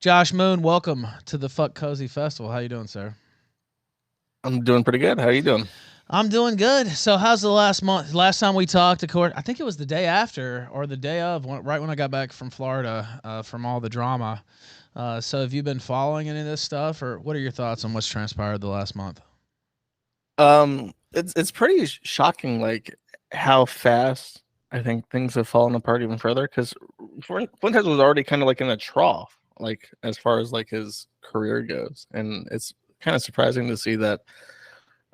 Josh Moon, welcome to the Fuck Cozy Festival. How you doing, sir? I'm doing pretty good. How are you doing? I'm doing good. So, how's the last month? Last time we talked, of course, I think it was the day after or the day of, right when I got back from Florida from all the drama. So, have you been following any of this stuff, or what are your thoughts on what's transpired the last month? It's pretty shocking, like how fast I think things have fallen apart even further. Because Fuentes was already kind of like in a trough, like as far as like his career goes, and it's kind of surprising to see that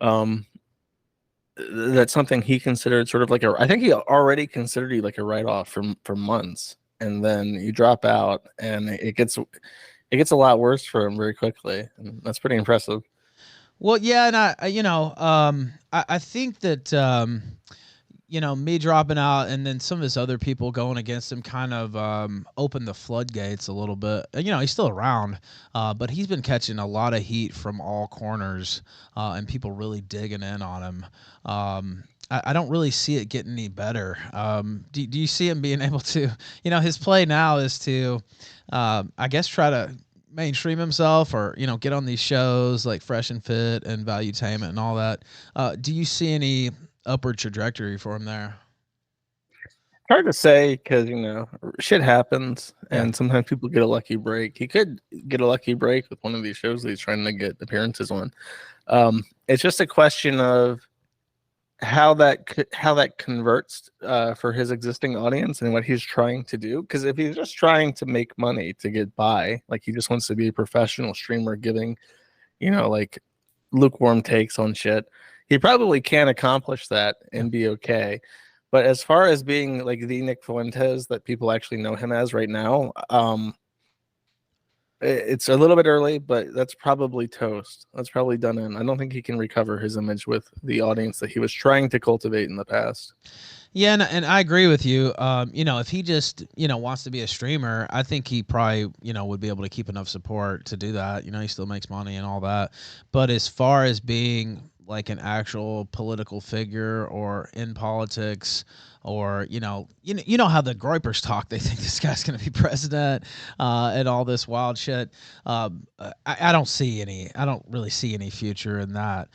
um that's something he considered sort of like a. I think he already considered you like a write off for months, and then you drop out, and it gets a lot worse for him very quickly, and that's pretty impressive. Well, yeah, and I think that me dropping out and then some of his other people going against him kind of opened the floodgates a little bit. He's still around, but he's been catching a lot of heat from all corners and people really digging in on him. I don't really see it getting any better. Do you see him being able to, his play now is to, I guess, try to mainstream himself or get on these shows like Fresh and Fit and Valuetainment and all that. Do you see any upward trajectory for him there? Hard to say because shit happens, Yeah. and sometimes people get a lucky break. He could get a lucky break with one of these shows that he's trying to get appearances on. It's just a question of how that converts for his existing audience and what he's trying to do. Because if he's just trying to make money to get by, like he just wants to be a professional streamer, giving like lukewarm takes on shit, he probably can accomplish that Yeah. and be okay. But as far as being like the Nick Fuentes that people actually know him as right now, it's a little bit early, but that's probably toast. That's probably done in. I don't think he can recover his image with the audience that he was trying to cultivate in the past. Yeah, and I agree with you. If he just, wants to be a streamer, I think he probably, would be able to keep enough support to do that. He still makes money and all that. But as far as being like an actual political figure or in politics or, you know how the Groypers talk, they think this guy's going to be president and all this wild shit. I don't really see any future in that.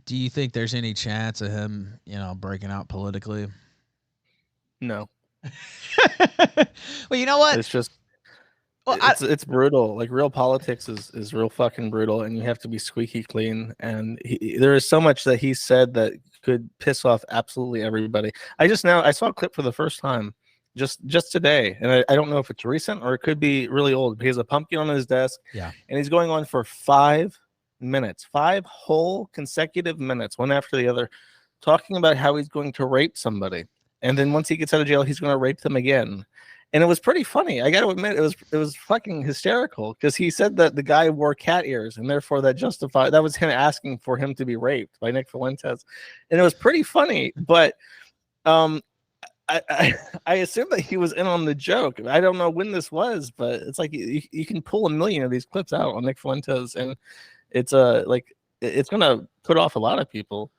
Do you think there's any chance of him, breaking out politically? No, Well, you know what? it's just Well, it's brutal. Like real politics is real fucking brutal, and you have to be squeaky clean. And there is so much that he said that could piss off absolutely everybody. I saw a clip for the first time just today, and I don't know if it's recent or it could be really old. He has a pumpkin on his desk, yeah, and he's going on for 5 minutes, 5 whole consecutive minutes, one after the other, talking about how he's going to rape somebody, and then once he gets out of jail, he's going to rape them again. And it was pretty funny. I got to admit, it was fucking hysterical because he said that the guy wore cat ears, and therefore that was him asking for him to be raped by Nick Fuentes, and it was pretty funny. But um, I assume that he was in on the joke. I don't know when this was, but it's like you can pull a million of these clips out on Nick Fuentes, and it's like it's gonna put off a lot of people.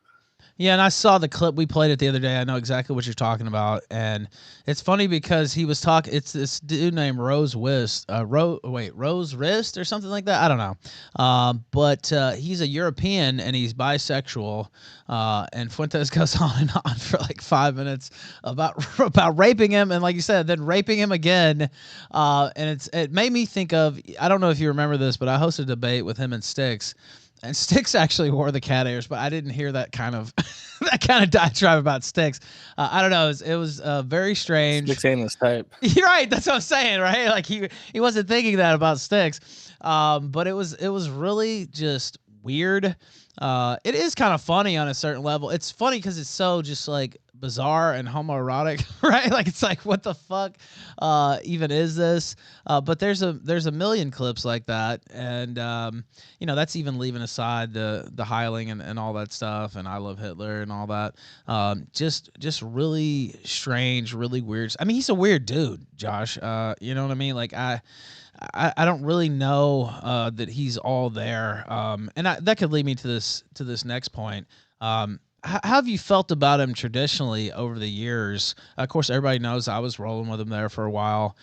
yeah, and I saw the clip we played it the other day. I know exactly what you're talking about, and it's funny because he was talking. It's this dude named Rose Wrist or something like that. I don't know, but he's a European and he's bisexual. And Fuentes goes on and on for like 5 minutes about raping him, and like you said, then raping him again. And it made me think of. I don't know if you remember this, but I hosted a debate with him and Sticks. And Sticks actually wore the cat ears, but I didn't hear that kind of that kind of diatribe about Sticks. I don't know. It was very strange. Sticks ain't his type. You're right. That's what I'm saying, right? Like he wasn't thinking that about Sticks. But it was really just weird. It is kind of funny on a certain level. It's funny because it's so just like bizarre and homoerotic, right? Like it's like what the fuck even is this? But there's a million clips like that, and that's even leaving aside the Heiling and all that stuff, and I Love Hitler and all that. Just really strange, really weird. I mean, he's a weird dude, Josh. You know what I mean? Like I don't really know that he's all there. That could lead me to this next point. How have you felt about him traditionally over the years? Of course, everybody knows I was rolling with him there for a while.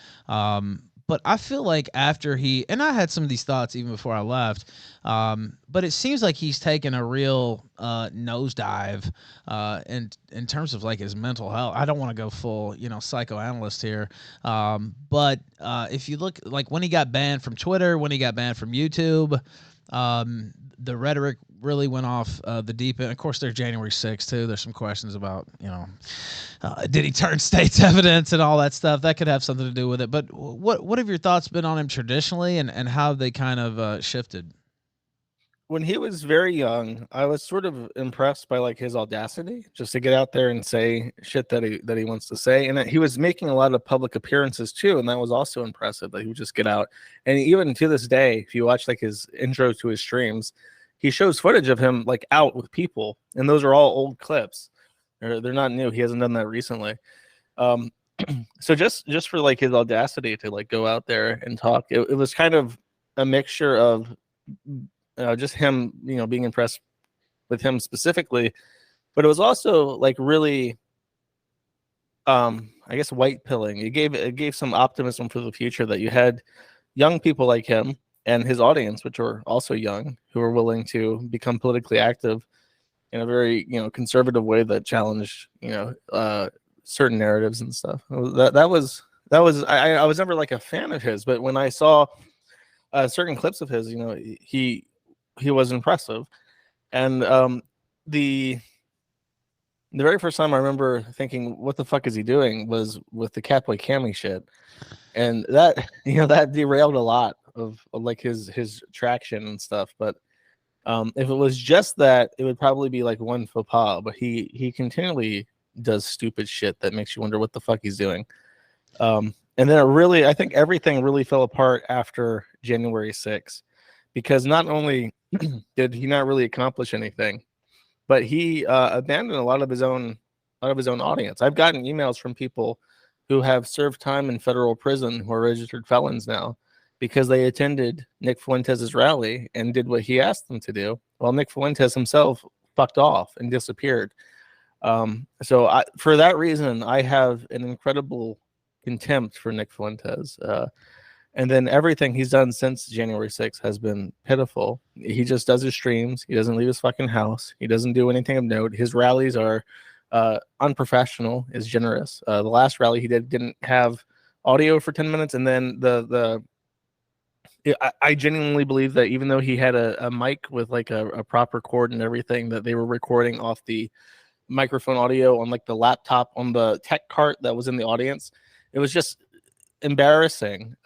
But I feel like after and I had some of these thoughts even before I left, but it seems like he's taken a real nosedive in terms of like his mental health. I don't want to go full, psychoanalyst here, but if you look like when he got banned from Twitter, when he got banned from YouTube, the rhetoric really went off the deep end. Of course, there's January 6th too. There's some questions about, did he turn state's evidence and all that stuff? That could have something to do with it. But what have your thoughts been on him traditionally, and how they kind of shifted? When he was very young, I was sort of impressed by like his audacity just to get out there and say shit that he wants to say. And he was making a lot of public appearances too, and that was also impressive that he would just get out. And even to this day, if you watch like his intro to his streams, he shows footage of him like out with people, and those are all old clips. They're not new. He hasn't done that recently. So just for like his audacity to like go out there and talk, it was kind of a mixture of just him, being impressed with him specifically, but it was also like really, I guess, white pilling. It gave some optimism for the future that you had young people like him and his audience, which were also young, who were willing to become politically active in a very, conservative way that challenged, certain narratives and stuff. That was I was never like a fan of his, but when I saw certain clips of his, he was impressive. And the very first time I remember thinking, what the fuck is he doing, was with the Catboy Cammy shit. And that, that derailed a lot of like his traction and stuff. But if it was just that, it would probably be like one faux pas. But he continually does stupid shit that makes you wonder what the fuck he's doing. And then I think everything really fell apart after January 6th, because not only did he not really accomplish anything, but he abandoned a lot of his own audience. I've gotten emails from people who have served time in federal prison who are registered felons now because they attended Nick Fuentes' rally and did what he asked them to do, while Nick Fuentes himself fucked off and disappeared. So for that reason, I have an incredible contempt for Nick Fuentes. And then everything he's done since January 6th has been pitiful. He just does his streams. He doesn't leave his fucking house. He doesn't do anything of note. His rallies are unprofessional, is generous. The last rally he didn't have audio for 10 minutes. And then I genuinely believe that even though he had a mic with like a proper cord and everything, that they were recording off the microphone audio on like the laptop on the tech cart that was in the audience. It was just embarrassing.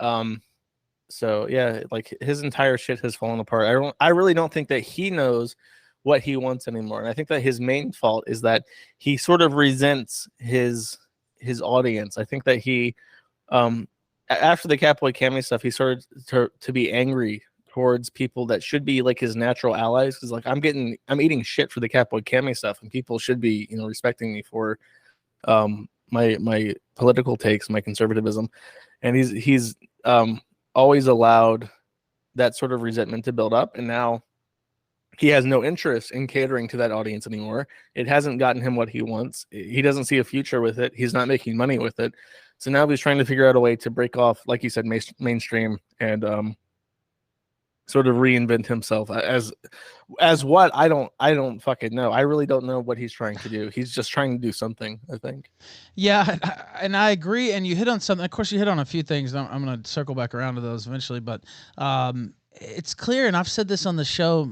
So yeah, like his entire shit has fallen apart. I really don't think that he knows what he wants anymore. And I think that his main fault is that he sort of resents his audience. I think that he after the Catboy Cammy stuff, he started to be angry towards people that should be like his natural allies. Because like I'm eating shit for the Catboy Cammy stuff, and people should be respecting me for my political takes, my conservatism. And he's always allowed that sort of resentment to build up, and now he has no interest in catering to that audience anymore. It hasn't gotten him what he wants. He doesn't see a future with it. He's not making money with it. So now he's trying to figure out a way to break off, like you said, mainstream, and sort of reinvent himself as what I don't fucking know. I really don't know what he's trying to do. He's just trying to do something, I think. Yeah, and I agree. And you hit on something. Of course, you hit on a few things. I'm going to circle back around to those eventually. But it's clear, and I've said this on the show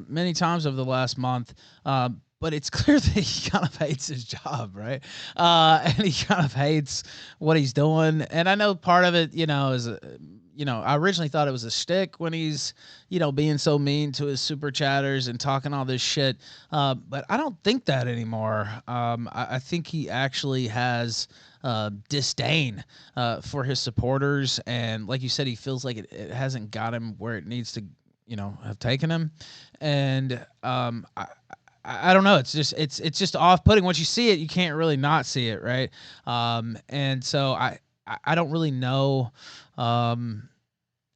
many times over the last month, but it's clear that he kind of hates his job, right? And he kind of hates what he's doing. And I know part of it, is I originally thought it was a shtick when he's, being so mean to his super chatters and talking all this shit. But I don't think that anymore. I think he actually has disdain for his supporters. And like you said, he feels like it hasn't got him where it needs to, have taken him. And I don't know. It's just off-putting. Once you see it, you can't really not see it, right? And so I don't really know.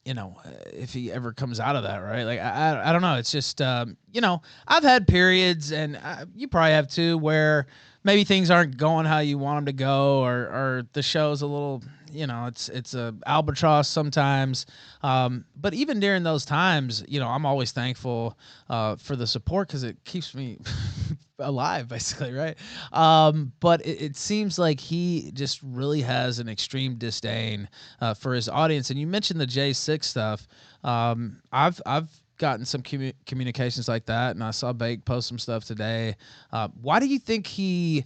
if he ever comes out of that, right? Like I don't know. It's just I've had periods, and you probably have too, where maybe things aren't going how you want them to go, or the show's a little, it's a albatross sometimes. But even during those times, I'm always thankful for the support because it keeps me alive, basically, right? But it seems like he just really has an extreme disdain for his audience. And you mentioned the J6 stuff. I've gotten some communications like that, and I saw Bake post some stuff today. Why do you think he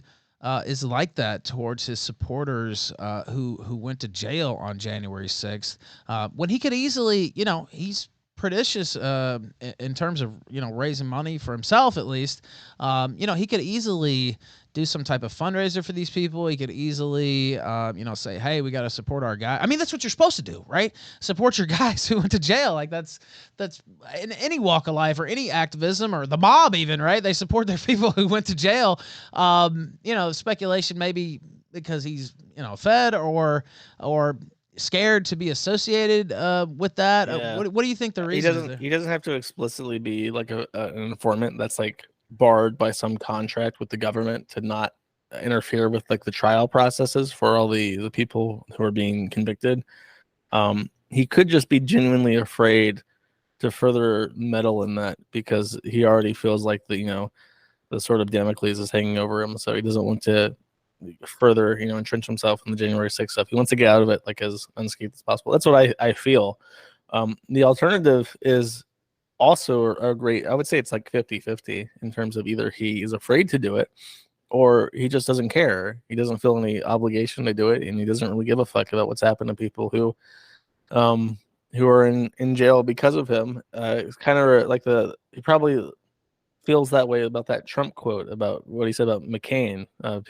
is like that towards his supporters who went to jail on January 6th when he could easily, he's prodigious in terms of raising money for himself at least. He could easily do some type of fundraiser for these people. He could easily say, hey, we got to support our guy. I mean, that's what you're supposed to do, right? Support your guys who went to jail. Like that's in any walk of life or any activism or the mob even, right? They support their people who went to jail. Speculation maybe because he's fed or scared to be associated with that. Yeah. What do you think the reason is there? He doesn't have to explicitly be like an informant that's like barred by some contract with the government to not interfere with like the trial processes for all the people who are being convicted. He could just be genuinely afraid to further meddle in that because he already feels like the sort of Damocles is hanging over him, so he doesn't want to further entrench himself in the January 6th stuff. He wants to get out of it like as unscathed as possible. That's what I feel. The alternative is also a great, I would say it's like 50-50 in terms of either he is afraid to do it or he just doesn't care. He doesn't feel any obligation to do it, and he doesn't really give a fuck about what's happened to people who are in jail because of him. It's kind of like he probably feels that way about that Trump quote about what he said about McCain.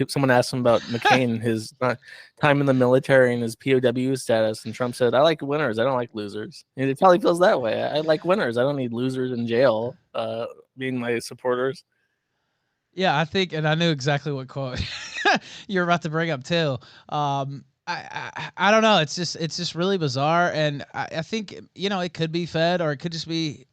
Someone asked him about McCain, his time in the military and his POW status, and Trump said, "I like winners. I don't like losers." And it probably feels that way. I like winners. I don't need losers in jail being my supporters. Yeah, I think, and I knew exactly what quote you're about to bring up too. I don't know. It's just really bizarre, and I think it could be fed, or it could just be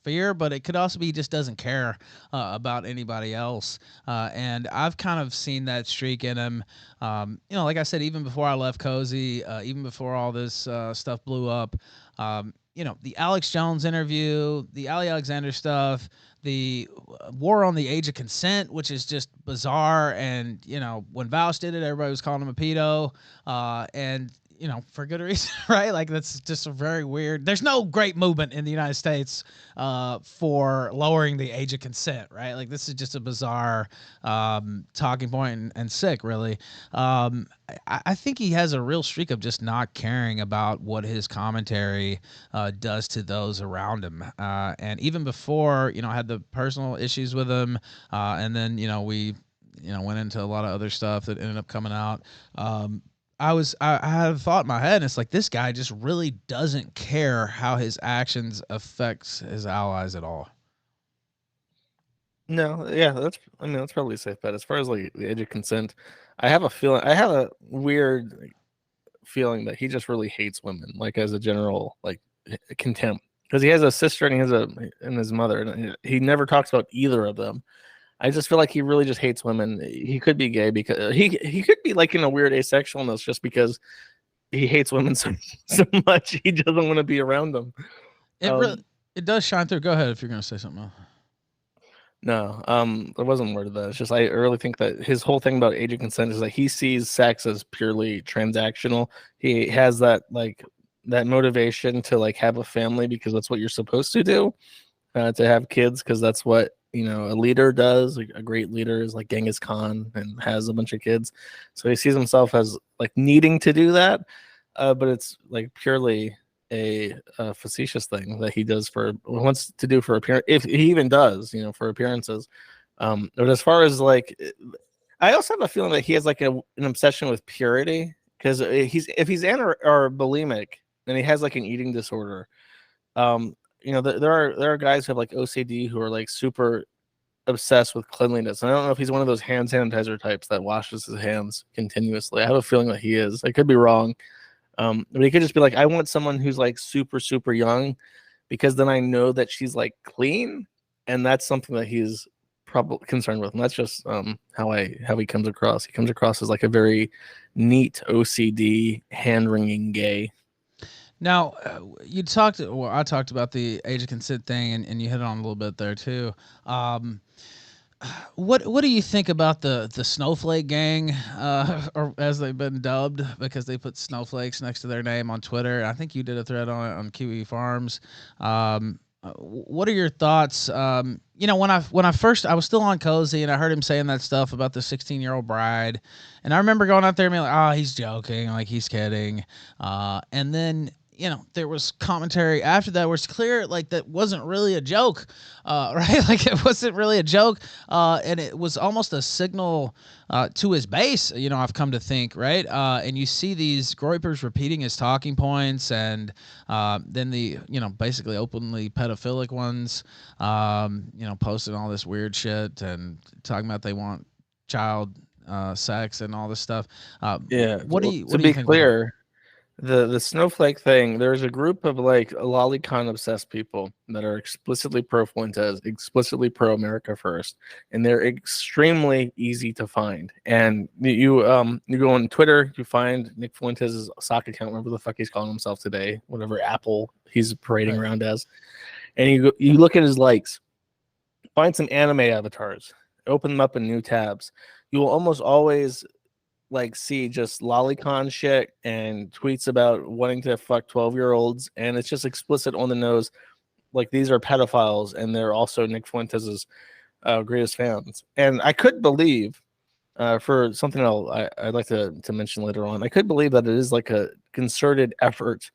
fear, but it could also be he just doesn't care about anybody else. And I've kind of seen that streak in him. Like I said, even before I left Cozy, even before all this stuff blew up. The Alex Jones interview, the Ali Alexander stuff, the war on the age of consent, which is just bizarre. And, when Vouch did it, everybody was calling him a pedo. And, for good reason, right? Like, that's just a very weird. There's no great movement in the United States for lowering the age of consent, right? Like, this is just a bizarre talking point and sick, really. I think he has a real streak of just not caring about what his commentary does to those around him. And even before, I had the personal issues with him, and then, we, went into a lot of other stuff that ended up coming out. I had a thought in my head, and it's like, this guy just really doesn't care how his actions affects his allies at all. No, yeah, that's probably a safe bet. As far as like the age of consent, I have a weird feeling that he just really hates women, like as a general like contempt, because he has a sister and his mother, and he never talks about either of them. I just feel like he really just hates women. He could be gay because he could be like in a weird asexualness just because he hates women so much he doesn't want to be around them. It does shine through. Go ahead if you're going to say something else. No, there wasn't more to that. It's just I really think that his whole thing about age of consent is that he sees sex as purely transactional. He has that motivation to like have a family because that's what you're supposed to do, to have kids because that's what a leader does. Like, a great leader is like Genghis Khan and has a bunch of kids, so he sees himself as like needing to do that, but it's like purely a facetious thing that he wants to do for appearance, if he even does, for appearances. But as far as like, I also have a feeling that he has like an obsession with purity because if he's or bulimic and he has like an eating disorder. There are guys who have like OCD who are like super obsessed with cleanliness. And I don't know if he's one of those hand sanitizer types that washes his hands continuously. I have a feeling that he is. I could be wrong. But he could just be like, I want someone who's like super, super young, because then I know that she's like clean, and that's something that he's probably concerned with. And that's just how he comes across. He comes across as like a very neat OCD, hand wringing gay. Now, I talked about the age of consent thing, and you hit on a little bit there too. Um, what do you think about the snowflake gang, or as they've been dubbed, because they put snowflakes next to their name on Twitter? I think you did a thread on it on QE Farms. What are your thoughts? When I first I was still on Cozy, and I heard him saying that stuff about the 16-year-old bride, and I remember going out there and being like, oh, he's joking, like he's kidding, and then there was commentary after that where it's clear like that wasn't really a joke, right? Like it wasn't really a joke, and it was almost a signal to his base. I've come to think, right? And you see these Groypers repeating his talking points, and then the basically openly pedophilic ones, posting all this weird shit and talking about they want child sex and all this stuff. Yeah. What do you To think be about that? clear, the snowflake thing, there's a group of like lolicon obsessed people that are explicitly pro Fuentes, explicitly pro America First, and they're extremely easy to find. And you go on Twitter, you find Nick Fuentes' sock account, whatever the fuck he's calling himself today, whatever Apple he's parading Right. around as, and you look at his likes, find some anime avatars, open them up in new tabs. You will almost always like see just lolicon shit and tweets about wanting to fuck 12-year-olds, and it's just explicit on the nose, like these are pedophiles, and they're also Nick Fuentes's greatest fans. And I could believe, for something I'd like to mention later on, I could believe that it is like a concerted effort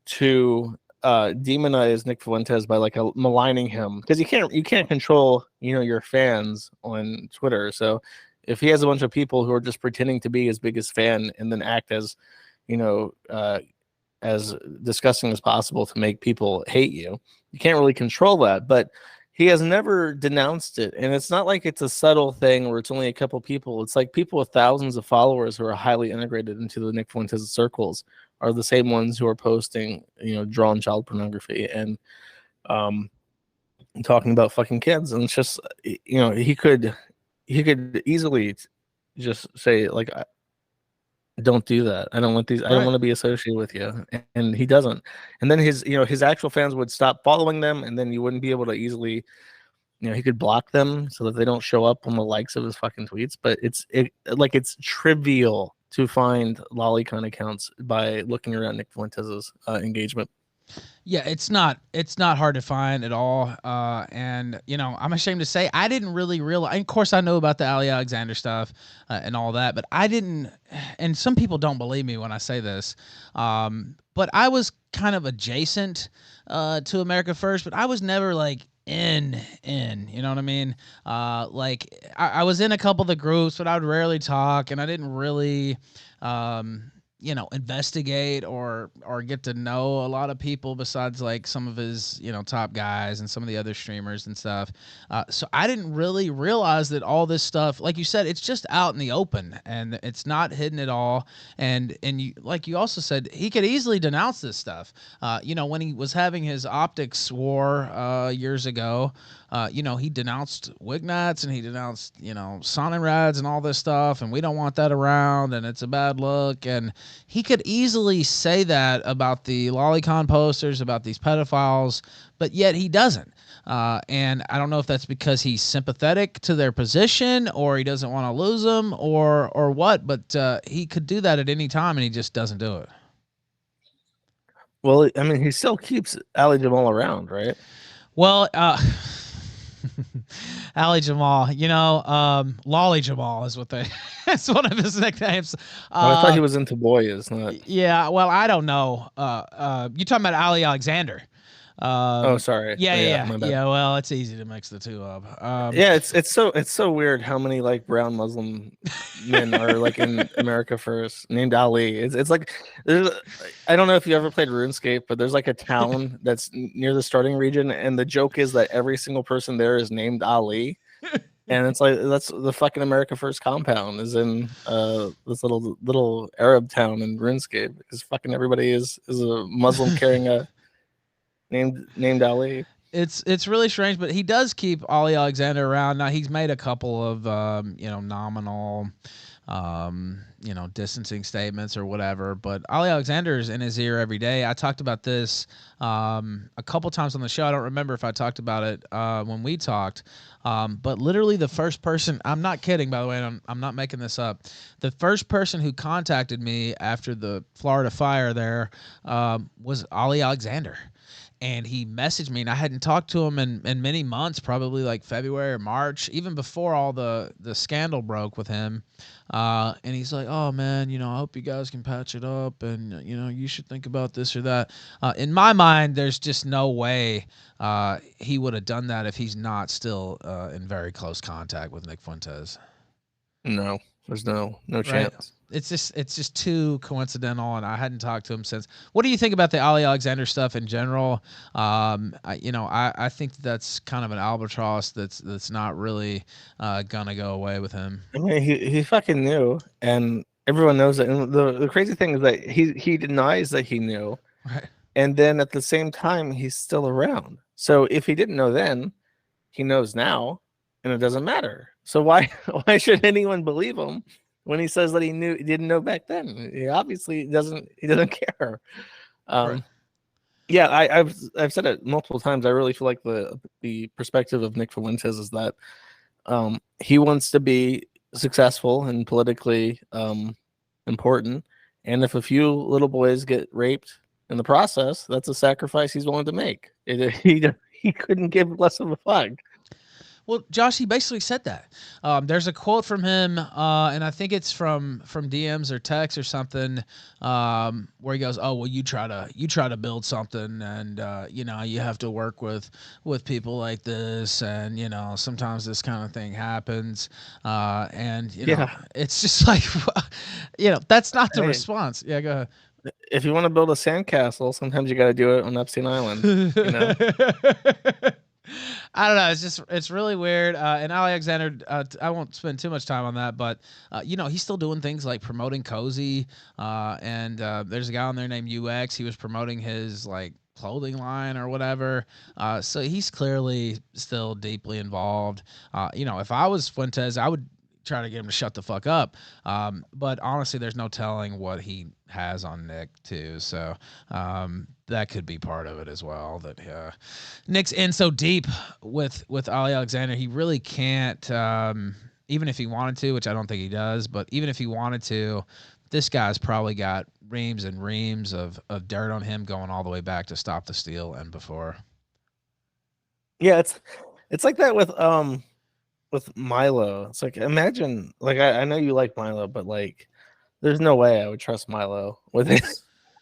to demonize Nick Fuentes by like maligning him, because you can't control your fans on Twitter. So if he has a bunch of people who are just pretending to be his biggest fan and then act as as disgusting as possible to make people hate you, you can't really control that. But he has never denounced it, and it's not like it's a subtle thing where it's only a couple people. It's like people with thousands of followers who are highly integrated into the Nick Fuentes circles are the same ones who are posting drawn child pornography and talking about fucking kids. And it's just he could easily just say like, don't do that. I don't want these. I don't want to be associated with you. And he doesn't. And then his actual fans would stop following them, and then you wouldn't be able to easily, he could block them so that they don't show up on the likes of his fucking tweets. But it's trivial to find lolicon accounts by looking around Nick Fuentes' engagement. Yeah, it's not hard to find at all. And I'm ashamed to say I didn't really realize. Of course, I know about the Ali Alexander stuff and all that, but I didn't. And some people don't believe me when I say this, but I was kind of adjacent to America First, but I was never like in. You know what I mean? Like I was in a couple of the groups, but I would rarely talk, and I didn't really. Investigate or get to know a lot of people besides like some of his, top guys and some of the other streamers and stuff. So I didn't really realize that all this stuff, like you said, it's just out in the open and it's not hidden at all. And you, like you also said, he could easily denounce this stuff. When he was having his optics war years ago, he denounced Wignats and he denounced, Sonnenrads and all this stuff. And we don't want that around and it's a bad look. And he could easily say that about the lolicon posters, about these pedophiles, but yet he doesn't. And I don't know if that's because he's sympathetic to their position or he doesn't want to lose them or what, but he could do that at any time and he just doesn't do it. Well, I mean, he still keeps Ali Jamal around, right? Well, Ali Jamal, Lolly Jamal is what that's one of his nicknames. I thought he was into boys, not. Yeah, well, I don't know. You talking about Ali Alexander? Oh, sorry. Yeah. Well, it's easy to mix the two up. Yeah, it's so weird how many like brown Muslim men are like in America First named Ali. It's like I don't know if you ever played RuneScape, but there's like a town that's near the starting region, and the joke is that every single person there is named Ali. And it's like that's the fucking America First compound is in this little Arab town in RuneScape because fucking everybody is a Muslim carrying a named Ali. It's really strange, but he does keep Ollie Alexander around. Now he's made a couple of nominal distancing statements or whatever. But Ollie Alexander's in his ear every day. I talked about this a couple times on the show. I don't remember if I talked about it when we talked. But literally the first person, I'm not kidding, by the way, and I'm not making this up. The first person who contacted me after the Florida fire there was Ollie Alexander. And he messaged me, and I hadn't talked to him in many months, probably like February or March, even before all the scandal broke with him. And he's like, "Oh man, I hope you guys can patch it up, and you should think about this or that." In my mind, there's just no way he would have done that if he's not still in very close contact with Nick Fuentes. No, there's no Right. chance. It's just too coincidental, and I hadn't talked to him since. What do you think about the Ali Alexander stuff in general? I think that's kind of an albatross that's not really gonna go away with him. I mean, he fucking knew, and everyone knows it. And the crazy thing is that he denies that he knew, Right. and then at the same time he's still around. So if he didn't know then, he knows now, and it doesn't matter. So why why should anyone believe him when he says that he didn't know back then? He obviously doesn't care. Right. Yeah, I've said it multiple times. I really feel like the perspective of Nick Fuentes is that he wants to be successful and politically important, and if a few little boys get raped in the process, that's a sacrifice he's willing to make. He couldn't give less of a fuck. Well, Josh, he basically said that. There's a quote from him, and I think it's from DMs or text or something, where he goes, "Oh, well, you try to build something, and you have to work with people like this, and sometimes this kind of thing happens, and Yeah. it's just like, that's not the Hey, response." Yeah, go ahead. if you want to build a sandcastle, sometimes you got to do it on Epstein Island. I don't know. It's really weird. And Alexander, I won't spend too much time on that, but he's still doing things like promoting Cozy. And there's a guy on there named UX. He was promoting his like clothing line or whatever. So he's clearly still deeply involved. If I was Fuentes, I would try to get him to shut the fuck up. But honestly, there's no telling what he has on Nick too. So that could be part of it as well. That Nick's in so deep with Ali Alexander, he really can't. Even if he wanted to, which I don't think he does, but even if he wanted to, this guy's probably got reams and reams of dirt on him going all the way back to Stop the Steal and before. Yeah, it's like that with Milo. It's like, imagine, like, I know you like Milo, but like there's no way I would trust Milo with it.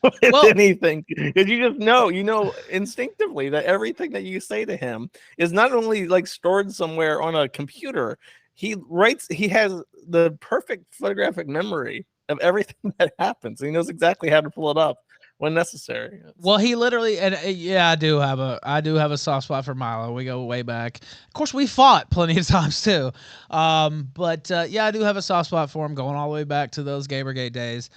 With anything, because you just know instinctively that everything that you say to him is not only like stored somewhere on a computer. He has the perfect photographic memory of everything that happens. He knows exactly how to pull it up when necessary. Well, he literally, and yeah, I do have a soft spot for Milo. We go way back. Of course, we fought plenty of times too. But yeah, I do have a soft spot for him, going all the way back to those Gamergate days.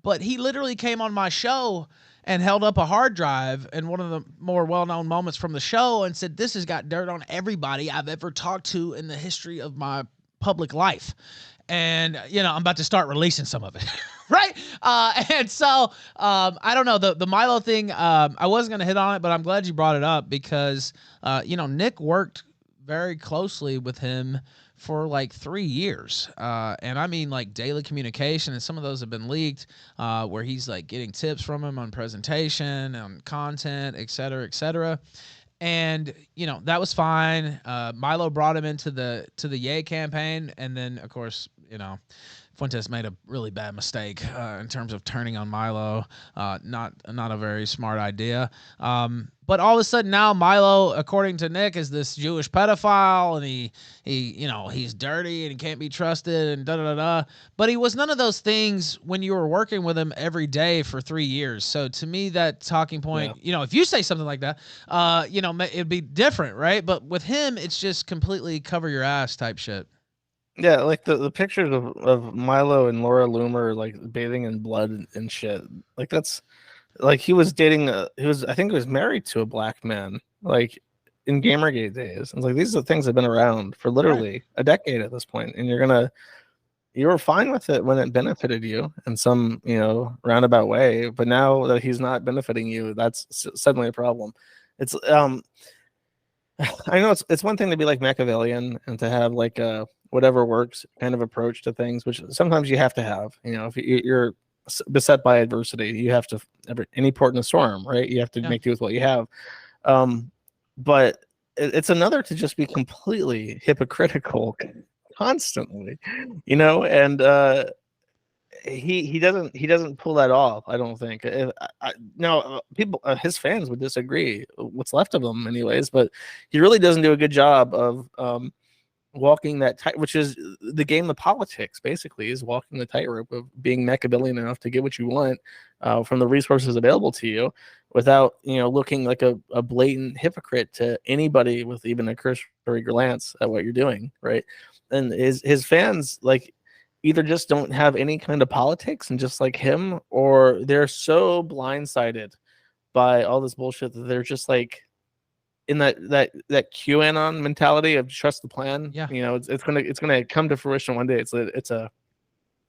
But he literally came on my show and held up a hard drive in one of the more well-known moments from the show and said, "This has got dirt on everybody I've ever talked to in the history of my public life." And I'm about to start releasing some of it. Right. And so I don't know, the Milo thing, I wasn't going to hit on it, but I'm glad you brought it up because Nick worked very closely with him for like 3 years. And I mean like daily communication, and some of those have been leaked, where he's like getting tips from him on presentation, on content, et cetera, et cetera. And that was fine. Milo brought him into the Yay campaign, and then of course Fuentes made a really bad mistake in terms of turning on Milo. Not a very smart idea. But all of a sudden now Milo, according to Nick, is this Jewish pedophile, and he's dirty and he can't be trusted and da da da da. But he was none of those things when you were working with him every day for 3 years. So to me, that talking point, if you say something like that, it'd be different, right? But with him, it's just completely cover your ass type shit. Yeah, like the pictures of Milo and Laura Loomer like bathing in blood and shit. Like that's like he was dating I think he was married to a black man, like in Gamergate days. It's like these are things that have been around for literally a decade at this point, and you were fine with it when it benefited you in some roundabout way, but now that he's not benefiting you, that's suddenly a problem. It's I know it's one thing to be like Machiavellian and to have like a whatever works kind of approach to things, which sometimes you have to have. If you're beset by adversity, you have to any port in a storm, right? You have to make do with what you have. But it's another to just be completely hypocritical constantly, and he doesn't pull that off. I don't think. Now people, his fans would disagree. What's left of him, anyways, but he really doesn't do a good job of walking that tight, which is the game of politics. Basically, is walking the tightrope of being Machiavellian enough to get what you want from the resources available to you, without looking like a blatant hypocrite to anybody with even a cursory glance at what you're doing, right? And his fans like either just don't have any kind of politics and just like him, or they're so blindsided by all this bullshit that they're just like in that QAnon mentality of trust the plan. Yeah. It's gonna come to fruition one day. It's a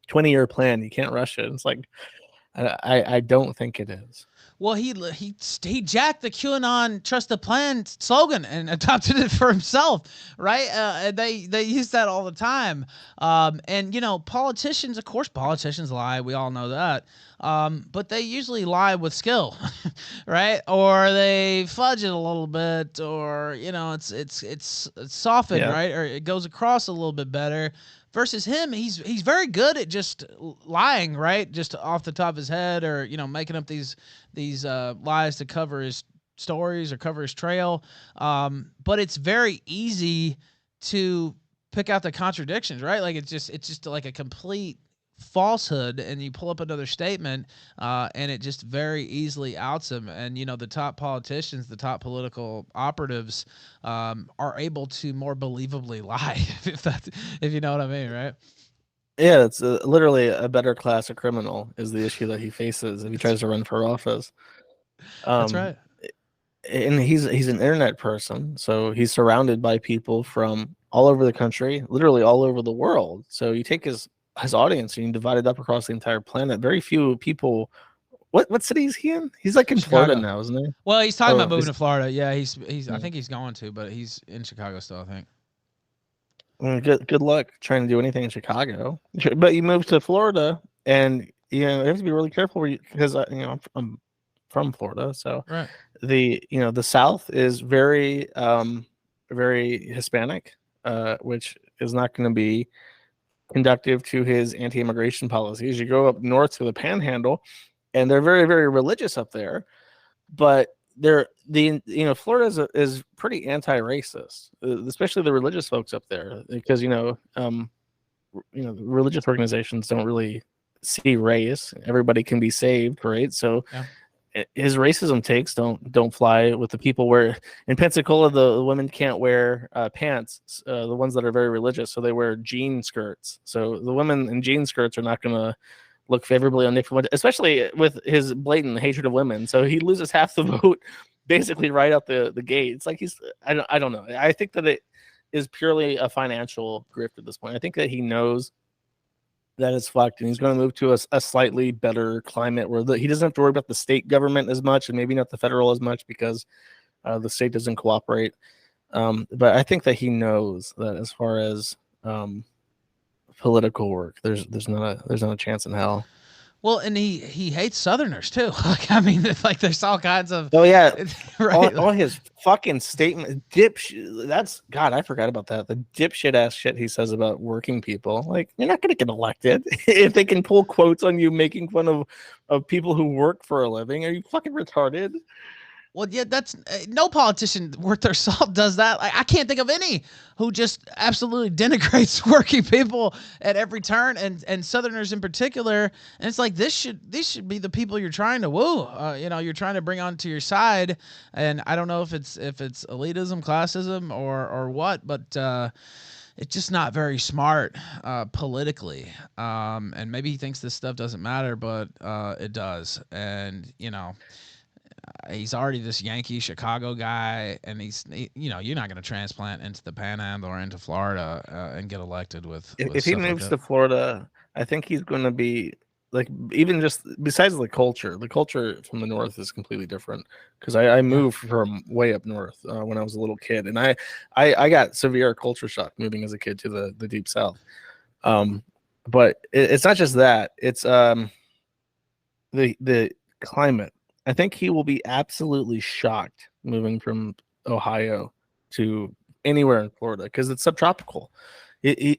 20-year plan. You can't rush it. It's like I don't think it is. Well, he jacked the QAnon trust the plan slogan and adopted it for himself, right? They use that all the time. And politicians, of course, politicians lie. We all know that. But they usually lie with skill, right? Or they fudge it a little bit, or it's softened, right? Or it goes across a little bit better. Versus him, he's very good at just lying, right? Just off the top of his head, or making up these lies to cover his stories or cover his trail. But it's very easy to pick out the contradictions, right? Like it's just like a complete falsehood, and you pull up another statement, and it just very easily outs him. And the top politicians, the top political operatives, are able to more believably lie, if you know what I mean, right? Yeah, it's literally a better class of criminal is the issue that he faces if he tries to run for office. That's right. And he's an internet person, so he's surrounded by people from all over the country, literally all over the world. So you take his audience and you divide it up across the entire planet. Very few people. What city is he in? He's like in Chicago. Florida now, isn't he? Well, he's talking about moving to Florida. Yeah, he's I think he's going to, but he's in Chicago still, I think. Well, good luck trying to do anything in Chicago. But you move to Florida, and you have to be really careful because I'm from Florida, so right. The South is very very Hispanic, which is not going to be conductive to his anti-immigration policies. You go up north to the Panhandle, and they're very, very religious up there, but Florida is pretty anti-racist, especially the religious folks up there, because religious organizations don't really see race. Everybody can be saved, right? So his racism takes don't fly with the people where in Pensacola the women can't wear pants, the ones that are very religious, so they wear jean skirts. So the women in jean skirts are not going to look favorably on Nick, especially with his blatant hatred of women. So he loses half the vote basically right out the gate. It's like I don't know. I think that it is purely a financial grift at this point. I think that he knows that it's fucked, and he's going to move to a slightly better climate where he doesn't have to worry about the state government as much, and maybe not the federal as much, because the state doesn't cooperate. But I think that he knows that as far as political work, there's not a chance in hell. Well, and he hates Southerners too. Like, I mean, like there's all kinds of Oh yeah, right. all his fucking statement, that's God. I forgot about that. The dipshit ass shit he says about working people. Like, you're not gonna get elected if they can pull quotes on you making fun of people who work for a living. Are you fucking retarded? Well, yeah, that's no politician worth their salt does that. I can't think of any who just absolutely denigrates working people at every turn, and Southerners in particular. And it's like these should be the people you're trying to woo. You're trying to bring onto your side. And I don't know if it's elitism, classism, or what, but it's just not very smart politically. And maybe he thinks this stuff doesn't matter, but it does. And he's already this Yankee Chicago guy, and you're not going to transplant into the Panhandle or into Florida and get elected with If he stuff like moves that. to Florida, I think he's going to be like, even just besides the culture from the north is completely different. Because I moved from way up north when I was a little kid, and I got severe culture shock moving as a kid to the deep south. But it's not just that; it's the climate. I think he will be absolutely shocked moving from Ohio to anywhere in Florida because it's subtropical. The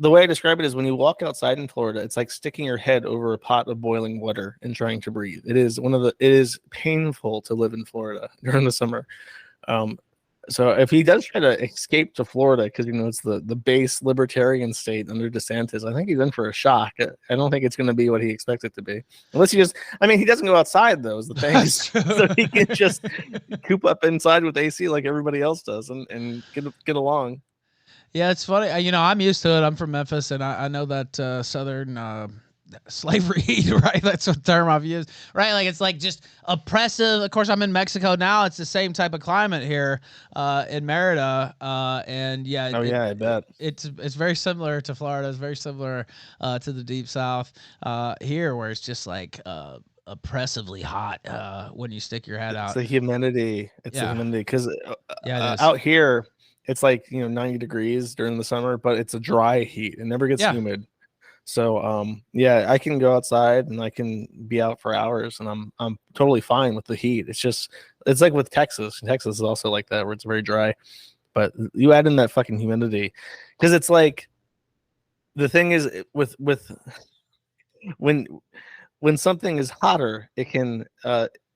way I describe it is when you walk outside in Florida, it's like sticking your head over a pot of boiling water and trying to breathe. It is painful to live in Florida during the summer. So if he does try to escape to Florida, because it's the base libertarian state under DeSantis, I think he's in for a shock. I don't think it's going to be what he expects it to be, unless he doesn't go outside though. Is the thing, so he can just coop up inside with AC like everybody else does and get along. Yeah, it's funny. I'm used to it. I'm from Memphis, and I know that Southern slavery heat, right? That's what term I've used, right? Like it's like just oppressive. Of course, I'm in Mexico now. It's the same type of climate here in Merida, and yeah, I bet it's very similar to Florida. It's very similar to the deep south here, where it's just like oppressively hot when you stick your head out. It's the humidity. It's the humidity because out here it's like 90 degrees during the summer, but it's a dry heat. It never gets humid. So I can go outside and I can be out for hours and I'm totally fine with the heat. It's like with Texas. Texas is also like that where it's very dry. But you add in that fucking humidity because it's like the thing is with when something is hotter, it can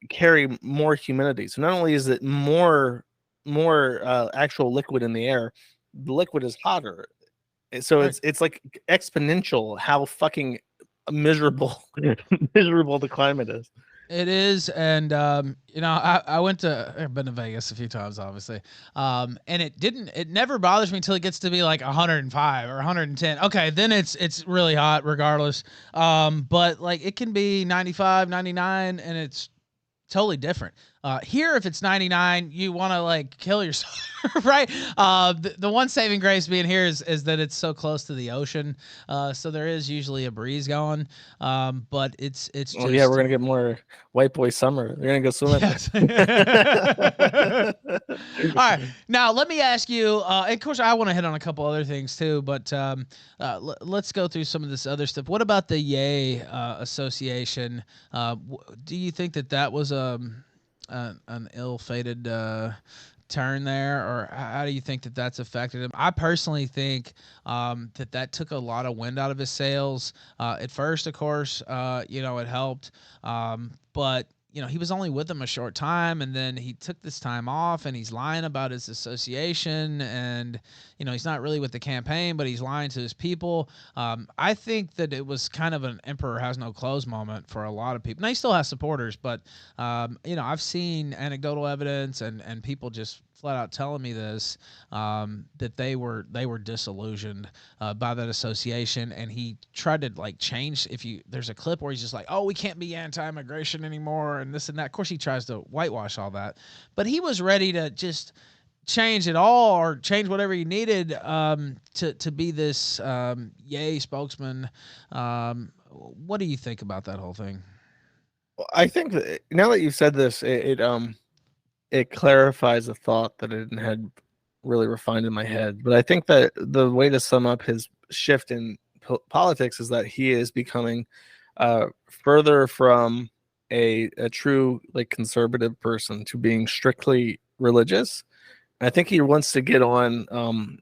carry more humidity. So not only is it more actual liquid in the air, the liquid is hotter. So it's like exponential how fucking miserable the climate is. It is, and I've been to Vegas a few times, obviously, and it never bothers me until it gets to be like 105 or 110. Okay, then it's really hot regardless. But like it can be 95, 99, and it's totally different. Here, if it's 99, you want to like kill yourself, right? The one saving grace being here is that it's so close to the ocean, so there is usually a breeze going. But it's just. Oh yeah, we're gonna get more white boy summer. We're gonna go swimming. Yes. All right, now let me ask you. Of course, I want to hit on a couple other things too, but let's go through some of this other stuff. What about the Yay Association? Do you think that was an ill-fated turn there, or how do you think that's affected him? I personally think that took a lot of wind out of his sails. At first, of course, it helped, but he was only with them a short time, and then he took this time off, and he's lying about his association, and he's not really with the campaign, but he's lying to his people. I think that it was kind of an emperor has no clothes moment for a lot of people. Now he still has supporters, but I've seen anecdotal evidence and people just flat out telling me this, that they were disillusioned by that association, and he tried to like change. There's a clip where he's just like, oh, we can't be anti-immigration anymore and this and that. Of course he tries to whitewash all that, but he was ready to just change it all or change whatever he needed to be this Yay spokesman. What do you think about that whole thing? I think that now that you've said this, it clarifies a thought that it had really refined in my head. But I think that the way to sum up his shift in politics is that he is becoming further from a true like conservative person to being strictly religious. I think he wants to get on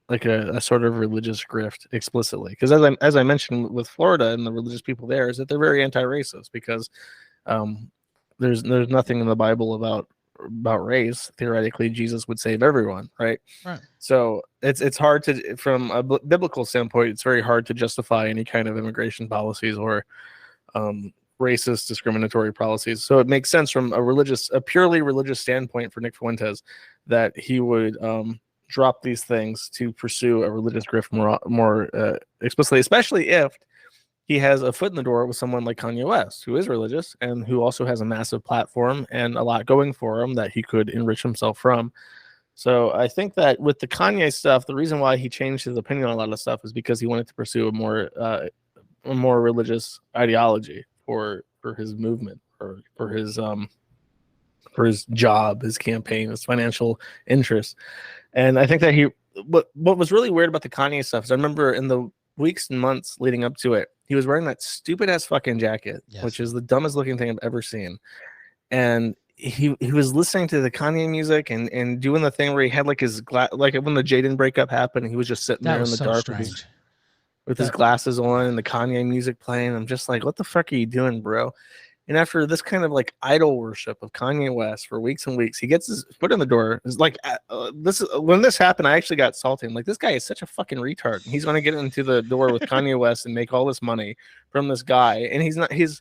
like a sort of religious grift explicitly, because as I mentioned with Florida and the religious people there, is that they're very anti-racist because um, there's nothing in the Bible about race. Theoretically, Jesus would save everyone, right? Right. So it's hard to, from a biblical standpoint, it's very hard to justify any kind of immigration policies or racist discriminatory policies. So it makes sense from a purely religious standpoint for Nick Fuentes that he would drop these things to pursue a religious grift more explicitly, especially if he has a foot in the door with someone like Kanye West, who is religious and who also has a massive platform and a lot going for him that he could enrich himself from. So I think that with the Kanye stuff, the reason why he changed his opinion on a lot of stuff is because he wanted to pursue a more religious ideology for his movement, or for his job, his campaign, his financial interests. And I think that what was really weird about the Kanye stuff is I remember in the weeks and months leading up to it, he was wearing that stupid ass fucking jacket, Yes. which is the dumbest looking thing I've ever seen. And he was listening to the Kanye music and doing the thing where he had like his like when the Jaden breakup happened, he was just sitting That there in was the so dark strange. with his glasses on and the Kanye music playing. I'm just like, what the fuck are you doing, bro? And after this kind of like idol worship of Kanye West for weeks and weeks, he gets his foot in the door. It's like when this happened, I actually got salty. I'm like, this guy is such a fucking retard. He's going to get into the door with Kanye West and make all this money from this guy, and he's not. He's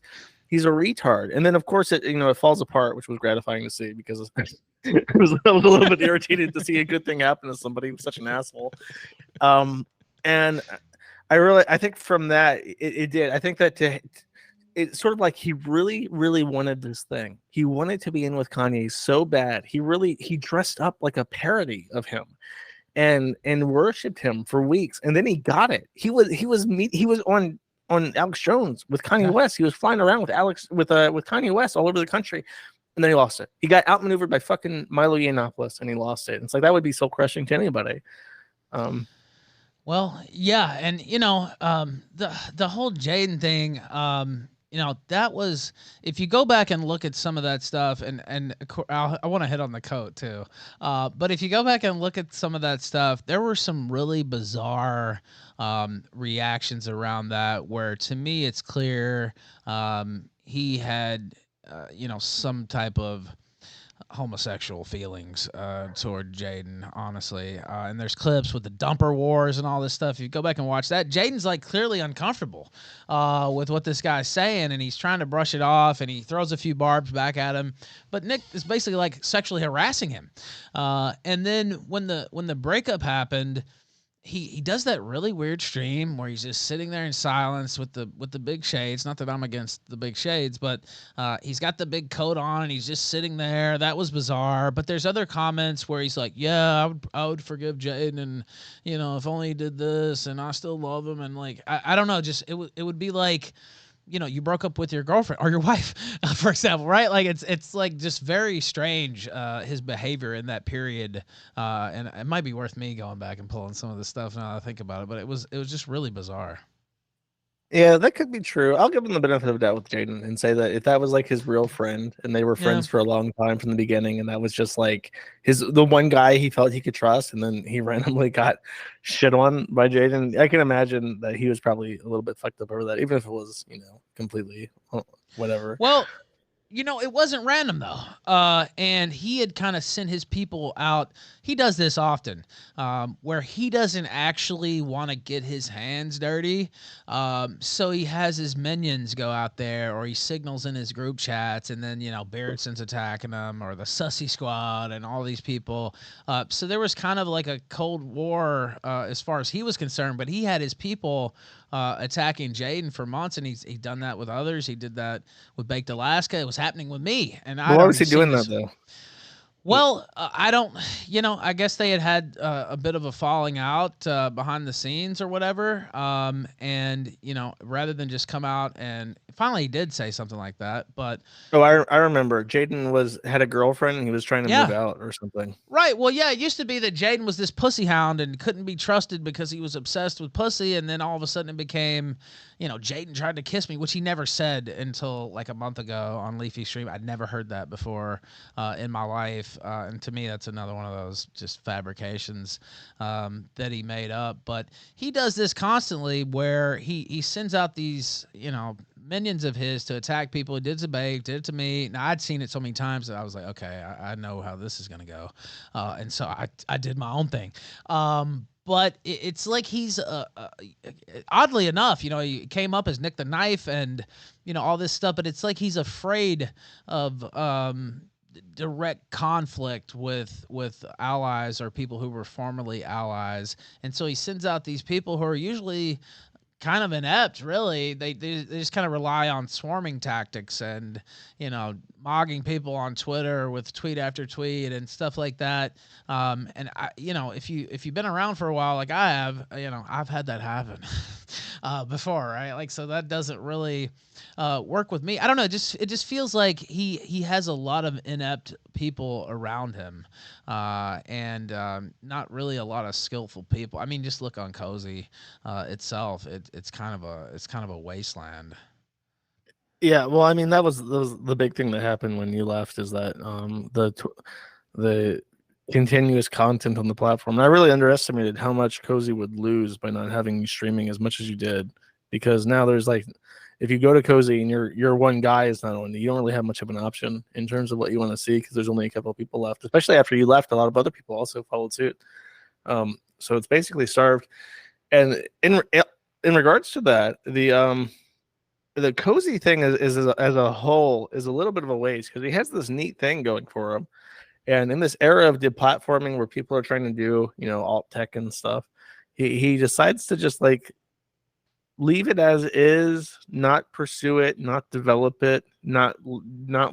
a retard. And then of course it falls apart, which was gratifying to see because I was a little bit irritated to see a good thing happen to somebody who's such an asshole. And I think from that it did. I think that it's sort of like he really, really wanted this thing. He wanted to be in with Kanye so bad. He dressed up like a parody of him and worshipped him for weeks. And then he got it. He was on Alex Jones with Kanye West. He was flying around with Kanye West all over the country. And then he lost it. He got outmaneuvered by fucking Milo Yiannopoulos and he lost it. It's like that would be so crushing to anybody. Well, yeah, and the whole Jaden thing, that was, if you go back and look at some of that stuff, and I want to hit on the coat too, but if you go back and look at some of that stuff, there were some really bizarre reactions around that. Where to me, it's clear he had, some type of homosexual feelings toward Jaden, honestly. And there's clips with the dumper wars and all this stuff. If you go back and watch that, Jaden's like clearly uncomfortable with what this guy's saying, and he's trying to brush it off, and he throws a few barbs back at him. But Nick is basically like sexually harassing him. And then when the breakup happened, he does that really weird stream where he's just sitting there in silence with the big shades. Not that I'm against the big shades, but he's got the big coat on and he's just sitting there. That was bizarre. But there's other comments where he's like, "Yeah, I would forgive Jaden, and if only he did this, and I still love him." And like I don't know, just it would be like, you broke up with your girlfriend or your wife, for example, right? Like it's like just very strange, his behavior in that period. And it might be worth me going back and pulling some of the stuff now that I think about it, but it was just really bizarre. Yeah, that could be true. I'll give him the benefit of the doubt with Jaden and say that if that was like his real friend and they were friends for a long time from the beginning, and that was just like the one guy he felt he could trust, and then he randomly got shit on by Jaden, I can imagine that he was probably a little bit fucked up over that, even if it was, completely whatever. Well, it wasn't random though. And he had kind of sent his people out. He does this often, where he doesn't actually want to get his hands dirty. So he has his minions go out there, or he signals in his group chats, and then, Beardson's attacking them, or the Sussy Squad, and all these people. So there was kind of like a Cold War as far as he was concerned, but he had his people attacking Jaden for months, and he's done that with others. He did that with Baked Alaska. It was happening with me, and Why was he doing that though? Well, I don't, I guess they had a bit of a falling out behind the scenes or whatever. And, rather than just come out and finally he did say something like that. But Oh, I remember. Jaden had a girlfriend and he was trying to move yeah, out or something. right. Well, yeah, it used to be that Jaden was this pussy hound and couldn't be trusted because he was obsessed with pussy. And then all of a sudden it became, Jaden tried to kiss me, which he never said until like a month ago on Leafy Stream. I'd never heard that before in my life. And to me, that's another one of those just fabrications that he made up. But he does this constantly where he sends out these, minions of his to attack people. He did it to Bake, did it to me. Now I'd seen it so many times that I was like, okay, I know how this is gonna go, and so I did my own thing. But it's like he's oddly enough, he came up as Nick the Knife and all this stuff, but it's like he's afraid of direct conflict with allies or people who were formerly allies, and so he sends out these people who are usually kind of inept, really. They just kind of rely on swarming tactics and mogging people on Twitter with tweet after tweet and stuff like that. And if you've been around for a while, like I have, I've had that happen before, right? Like, so that doesn't really work with me. I don't know. It just feels like he has a lot of inept people around him, and not really a lot of skillful people. I mean, just look on Cozy itself. It's kind of a wasteland. Yeah, well, I mean that was the big thing that happened when you left is that the continuous content on the platform. And I really underestimated how much Cozy would lose by not having you streaming as much as you did, because now there's like, if you go to Cozy and your one guy is not on, you don't really have much of an option in terms of what you want to see, because there's only a couple of people left. Especially after you left, a lot of other people also followed suit. So it's basically starved. And in regards to that, the Cozy thing is as a whole is a little bit of a waste, because he has this neat thing going for him. And in this era of deplatforming where people are trying to do, alt tech and stuff, he decides to just like leave it as is, not pursue it, not develop it, not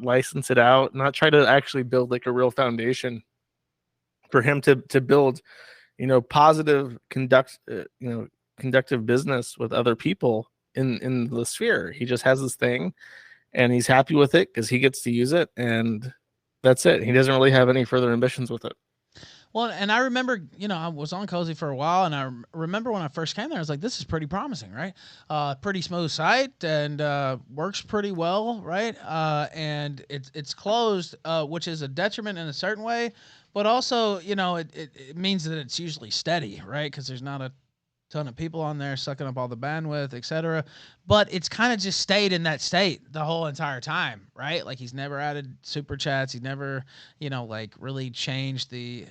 license it out, not try to actually build like a real foundation for him to build, positive conductive business with other people in the sphere. He just has this thing and he's happy with it because he gets to use it, and that's it. He doesn't really have any further ambitions with it. Well, and I remember, I was on Cozy for a while, and I remember when I first came there, I was like, this is pretty promising, right? Pretty smooth site and works pretty well, right? And it's closed, which is a detriment in a certain way, but also, it means that it's usually steady, right? Because there's not a ton of people on there sucking up all the bandwidth, etc. But it's kind of just stayed in that state the whole entire time, right? Like he's never added super chats. He's never, like really changed the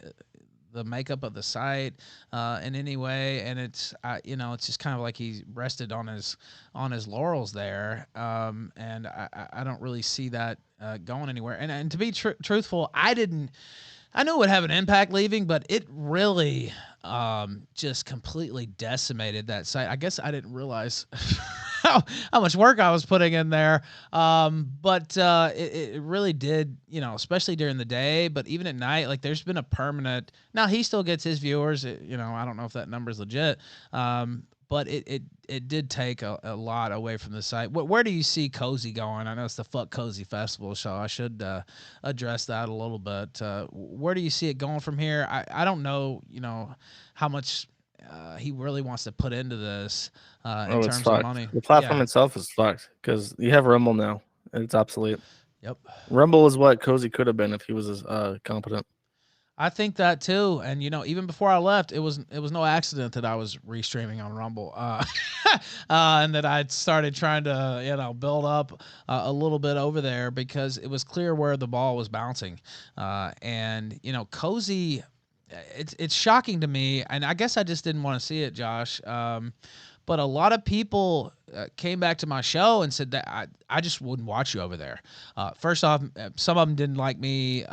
makeup of the site in any way, and it's it's just kind of like he rested on his laurels there, and I don't really see that going anywhere. And to be truthful, I knew it would have an impact leaving, but it really just completely decimated that site. I guess I didn't realize how much work I was putting in there. But it really did, especially during the day, but even at night, like there's been a permanent, now he still gets his viewers, I don't know if that number is legit. But it did take a lot away from the site. Where do you see Cozy going? I know it's the Fuck Cozy Festival, so I should address that a little bit. Where do you see it going from here? I don't know, how much he really wants to put into this in terms of money. The platform itself is fucked because you have Rumble now, and it's obsolete. Yep. Rumble is what Cozy could have been if he was competent. I think that too, and even before I left, it was no accident that I was restreaming on Rumble, and that I'd started trying to build up a little bit over there because it was clear where the ball was bouncing, and Cozy, it's shocking to me, and I guess I just didn't want to see it, Josh. But a lot of people came back to my show and said that I just wouldn't watch you over there. First off, some of them didn't like me,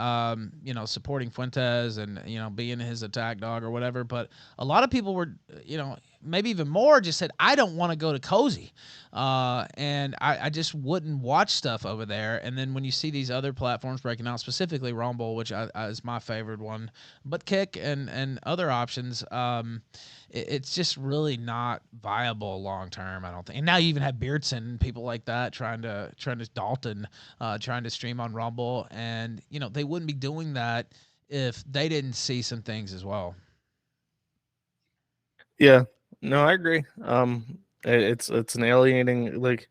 supporting Fuentes and, being his attack dog or whatever. But a lot of people were, maybe even more, just said, I don't want to go to Cozy. And I just wouldn't watch stuff over there. And then when you see these other platforms breaking out, specifically Rumble, which is my favorite one, but Kick and other options, it's just really not viable long term, I don't think. And now you even have Beardson and people like that trying to Dalton, trying to stream on Rumble, and they wouldn't be doing that if they didn't see some things as well. Yeah, no, I agree. It's an alienating, like,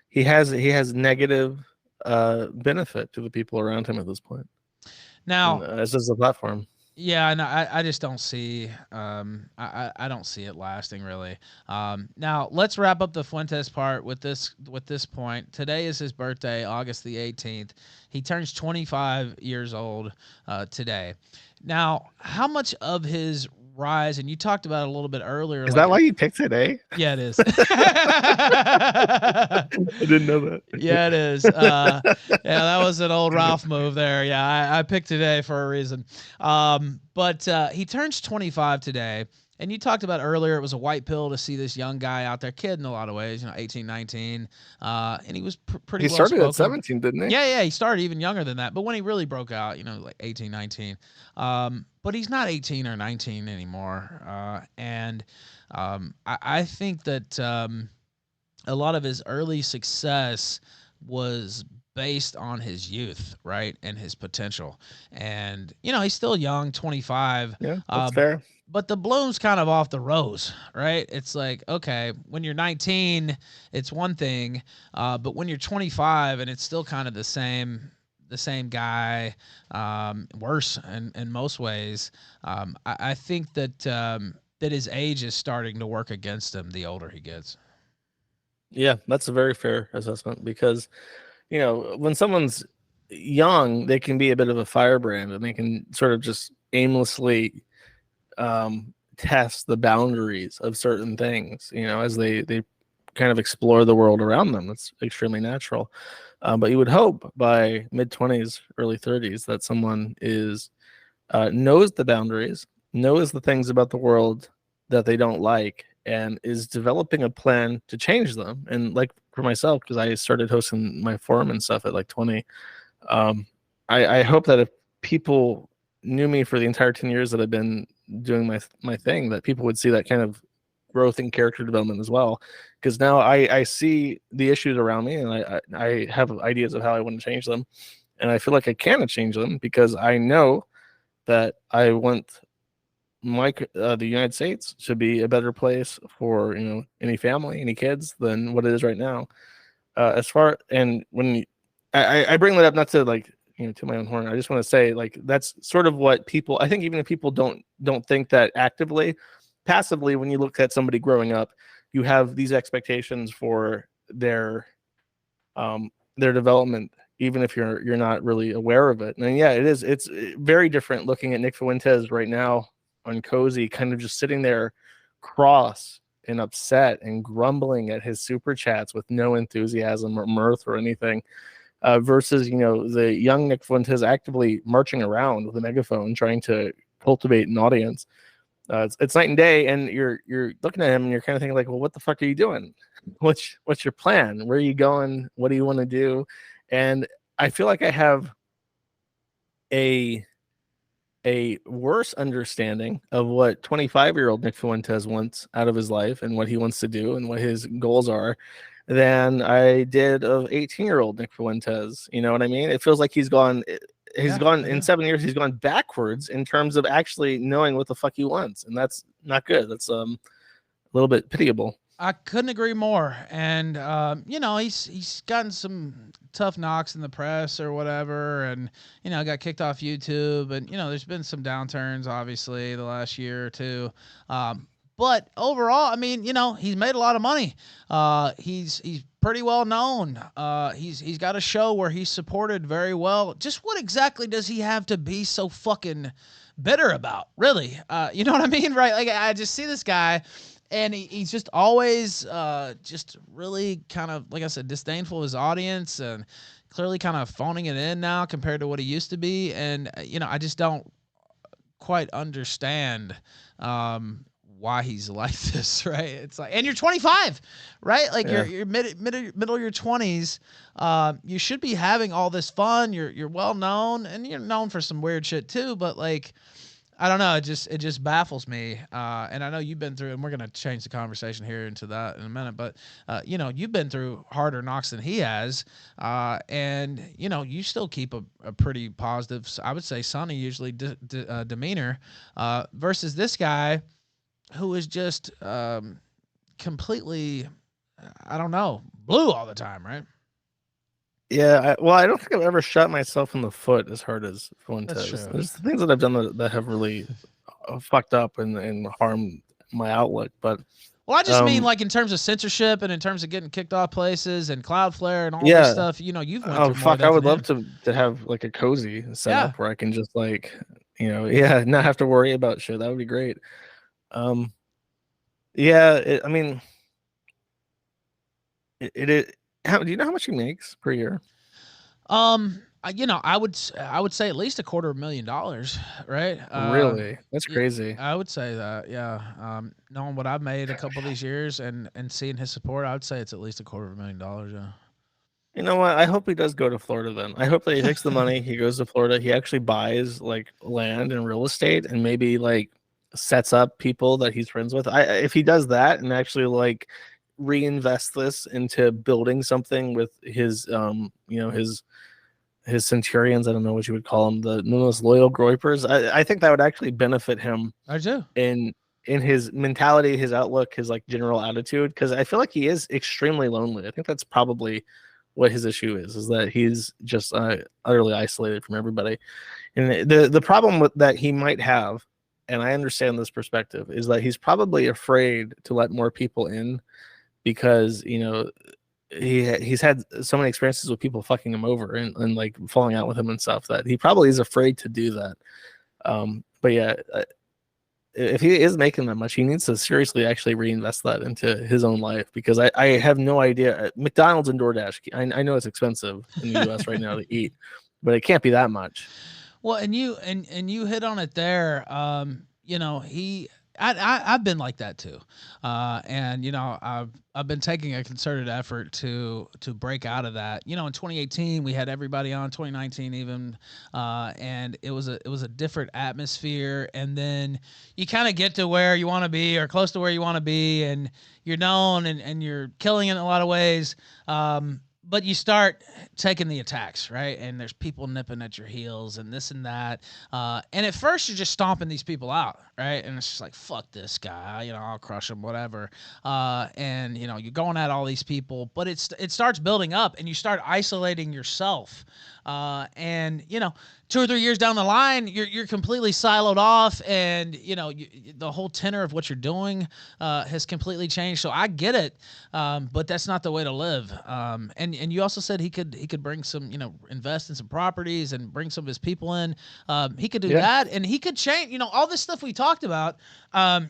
he has negative benefit to the people around him at this point, and Now, as does the platform. yeah, no, I just don't see I don't see it lasting really. Now let's wrap up the Fuentes part with this point. Today is his birthday, August the 18th. He turns 25 years old today. Now, how much of his rise, and you talked about it a little bit earlier, Is like that why you picked today? yeah, it is. I didn't know that. Yeah, it is. Yeah, that was an old Ralph move there. Yeah, I picked today for a reason. But he turns 25 today. And you talked about earlier, it was a white pill to see this young guy out there, kid in a lot of ways, 18, 19. And he was pretty He well started at spoken. 17, didn't he? Yeah, he started even younger than that. But when he really broke out, like 18, 19. But he's not 18 or 19 anymore. And I think that a lot of his early success was based on his youth, right, and his potential. And he's still young, 25. Yeah, that's fair. But the bloom's kind of off the rose, right? It's like, okay, when you're 19, it's one thing, but when you're 25 and it's still kind of the same guy, worse in most ways. I think that that his age is starting to work against him the older he gets. Yeah, that's a very fair assessment, because when someone's young, they can be a bit of a firebrand, and they can sort of just aimlessly test the boundaries of certain things, as they kind of explore the world around them. That's extremely natural. But you would hope by mid-20s, early 30s, that someone knows the boundaries, knows the things about the world that they don't like, and is developing a plan to change them. And like for myself, because I started hosting my forum and stuff at like 20, I hope that if people knew me for the entire 10 years that I've been doing my thing, that people would see that kind of growth and character development as well. Because now I see the issues around me, and I have ideas of how I want to change them. And I feel like I can change them, because I know that I want the United States should be a better place for any family, any kids, than what it is right now. As far and when I bring that up, not to like to my own horn, I just want to say, like, that's sort of what people, I think, even if people don't think that actively, passively, when you look at somebody growing up, you have these expectations for their development, even if you're not really aware of it. And yeah, it's very different looking at Nick Fuentes right now on Cozy, kind of just sitting there cross and upset and grumbling at his super chats with no enthusiasm or mirth or anything, versus the young Nick Fuentes actively marching around with a megaphone trying to cultivate an audience. It's night and day, and you're looking at him and you're kind of thinking like, well, what the fuck are you doing? What's your plan? Where are you going? What do you want to do? And I feel like I have a worse understanding of what 25-year-old Nick Fuentes wants out of his life and what he wants to do and what his goals are than I did of 18-year-old Nick Fuentes. You know what I mean? It feels like he's gone in 7 years, he's gone backwards in terms of actually knowing what the fuck he wants. And that's not good. That's a little bit pitiable. I couldn't agree more. And he's gotten some tough knocks in the press or whatever, and got kicked off YouTube, and there's been some downturns obviously the last year or two. But overall, I mean, he's made a lot of money. He's pretty well known. He's got a show where he's supported very well. Just what exactly does he have to be so fucking bitter about? Really? You know what I mean? Right? Like, I just see this guy, and he's just always just really kind of, like I said, disdainful of his audience, and clearly kind of phoning it in now compared to what he used to be. And I just don't quite understand why he's like this, right? It's like, and you're 25, right? Like Yeah. you're middle of your 20s. You should be having all this fun. You're well known, and you're known for some weird shit too. But like, I don't know. It just baffles me. And I know you've been through, and we're gonna change the conversation here into that in a minute. But you've been through harder knocks than he has, and you still keep a pretty positive, I would say, sunny usually demeanor, versus this guy who is just completely, I don't know, blue all the time, right? Yeah, well, I don't think I've ever shot myself in the foot as hard as That's Fuentes. true. There's things that I've done that have really fucked up and harmed my outlook. But Well, I just mean like in terms of censorship and in terms of getting kicked off places and Cloudflare and all this yeah, stuff. You've went oh through more of fuck, I that than would love him. to have like a cozy Yeah. setup where I can just like yeah, not have to worry about shit. That would be great. Yeah, I mean, it do you know how much he makes per year? I would say at least $250,000, right? Really? That's Yeah, crazy. I would say that. Yeah. Knowing what I've made a couple of these years and seeing his support, I would say it's at least $250,000. Yeah. You know what? I hope he does go to Florida then. I hope that he takes the money, he goes to Florida, he actually buys like land and real estate and maybe like sets up people that he's friends with. If he does that and actually like reinvest this into building something with his his centurions, I don't know what you would call them, the most loyal groypers. I think that would actually benefit him I do. in his mentality, his outlook, his like general attitude, because I feel like he is extremely lonely. I think that's probably what his issue is that he's just utterly isolated from everybody. And the problem with that he might have, and I understand this perspective, is that he's probably afraid to let more people in because he's had so many experiences with people fucking him over and like falling out with him and stuff that he probably is afraid to do that. But yeah, if he is making that much, he needs to seriously actually reinvest that into his own life, because I have no idea. McDonald's and DoorDash, I know it's expensive in the US right now to eat, but it can't be that much. Well, and you hit on it there. I've been like that too, and I've been taking a concerted effort to break out of that. In 2018 we had everybody on, 2019 even, and it was a different atmosphere. And then you kind of get to where you want to be or close to where you want to be, and you're known and you're killing it in a lot of ways. But you start taking the attacks, right? And there's people nipping at your heels and this and that. And at first you're just stomping these people out, right? And it's just like, fuck this guy, I'll crush him, whatever. And you're going at all these people, but it starts building up, and you start isolating yourself. And 2 or 3 years down the line, you're completely siloed off, and the whole tenor of what you're doing has completely changed. So I get it, but that's not the way to live. And you also said he could bring some, invest in some properties and bring some of his people in. He could do that, and he could change. All this stuff we talked about. And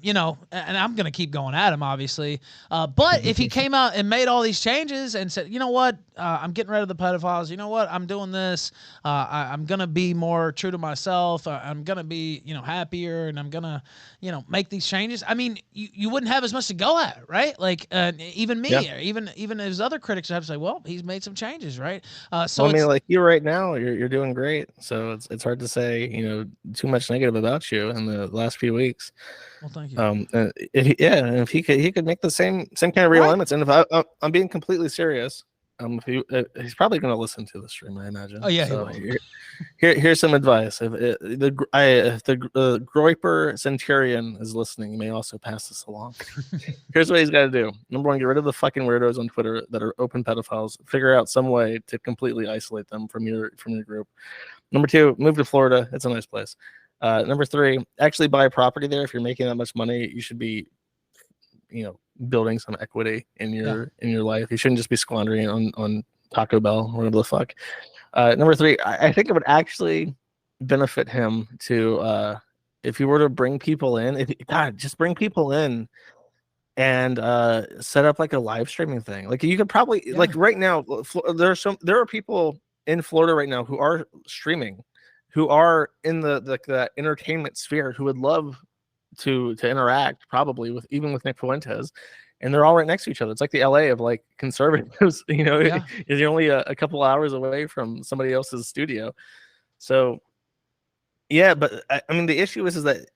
I'm gonna keep going at him, obviously. But if he came out and made all these changes and said, you know what, I'm getting rid of the pedophiles. You know what, I'm doing this. I'm gonna be more true to myself. I'm gonna be, happier, and I'm gonna, make these changes. I mean, you wouldn't have as much to go at, right? Like, even me, or even his other critics would have to say, well, he's made some changes, right? So I mean, like you right now, you're doing great. So it's hard to say, too much negative about you in the last few weeks. Well, thank you. If he could make the same kind of realignments, and if I'm being completely serious, he's probably going to listen to the stream, I imagine. Oh yeah, so he will. here's some advice. If the Groiper Centurion is listening, you may also pass this along. Here's what he's got to do. Number one, get rid of the fucking weirdos on Twitter that are open pedophiles. Figure out some way to completely isolate them from your group. Number two, move to Florida. It's a nice place. Number three, actually buy a property there. If you're making that much money, you should be, building some equity in your life. You shouldn't just be squandering on Taco Bell or whatever the fuck. Number three, I think it would actually benefit him to, if you were to bring people in, just bring people in and set up like a live streaming thing. Like you could probably like right now, there are people in Florida right now who are streaming, who are in the entertainment sphere, who would love to interact probably with even with Nick Fuentes, and they're all right next to each other. It's like the LA of like conservatives. Yeah. You're only a couple hours away from somebody else's studio. So yeah, but I mean the issue is that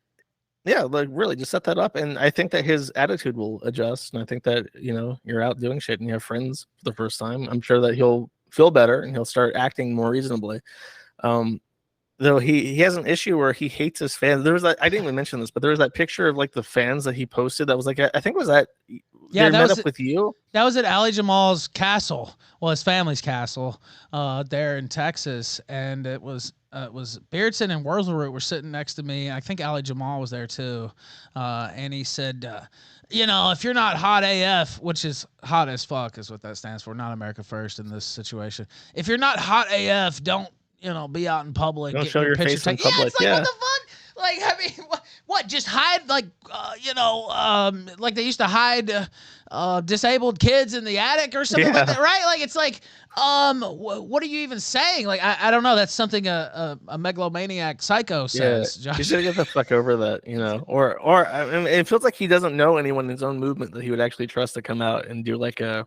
yeah, like really just set that up, and I think that his attitude will adjust, and I think that you're out doing shit and you have friends for the first time. I'm sure that he'll feel better and he'll start acting more reasonably. Um, Though he has an issue where he hates his fans. There was that I didn't even mention this, but there was that picture of like the fans that he posted that was like I think was that Yeah, they met up with you. that was at Ali Jamal's castle, well, his family's castle, there in Texas, and it was Beardson and Wurzelsroot were sitting next to me. I think Ali Jamal was there too, and he said, if you're not hot AF, which is hot as fuck, is what that stands for, not America First in this situation. If you're not hot AF, don't be out in public, Don't getting show your your picture face in taken. Yeah, public. it's like Yeah, what the fuck. Like, I mean, what? Just hide, like, like they used to hide disabled kids in the attic or something like yeah, that, right? Like, it's like, what are you even saying? Like, I don't know. That's something a megalomaniac psycho yeah. says, He's Josh. gonna get the fuck over that, or I mean, it feels like he doesn't know anyone in his own movement that he would actually trust to come out and do like a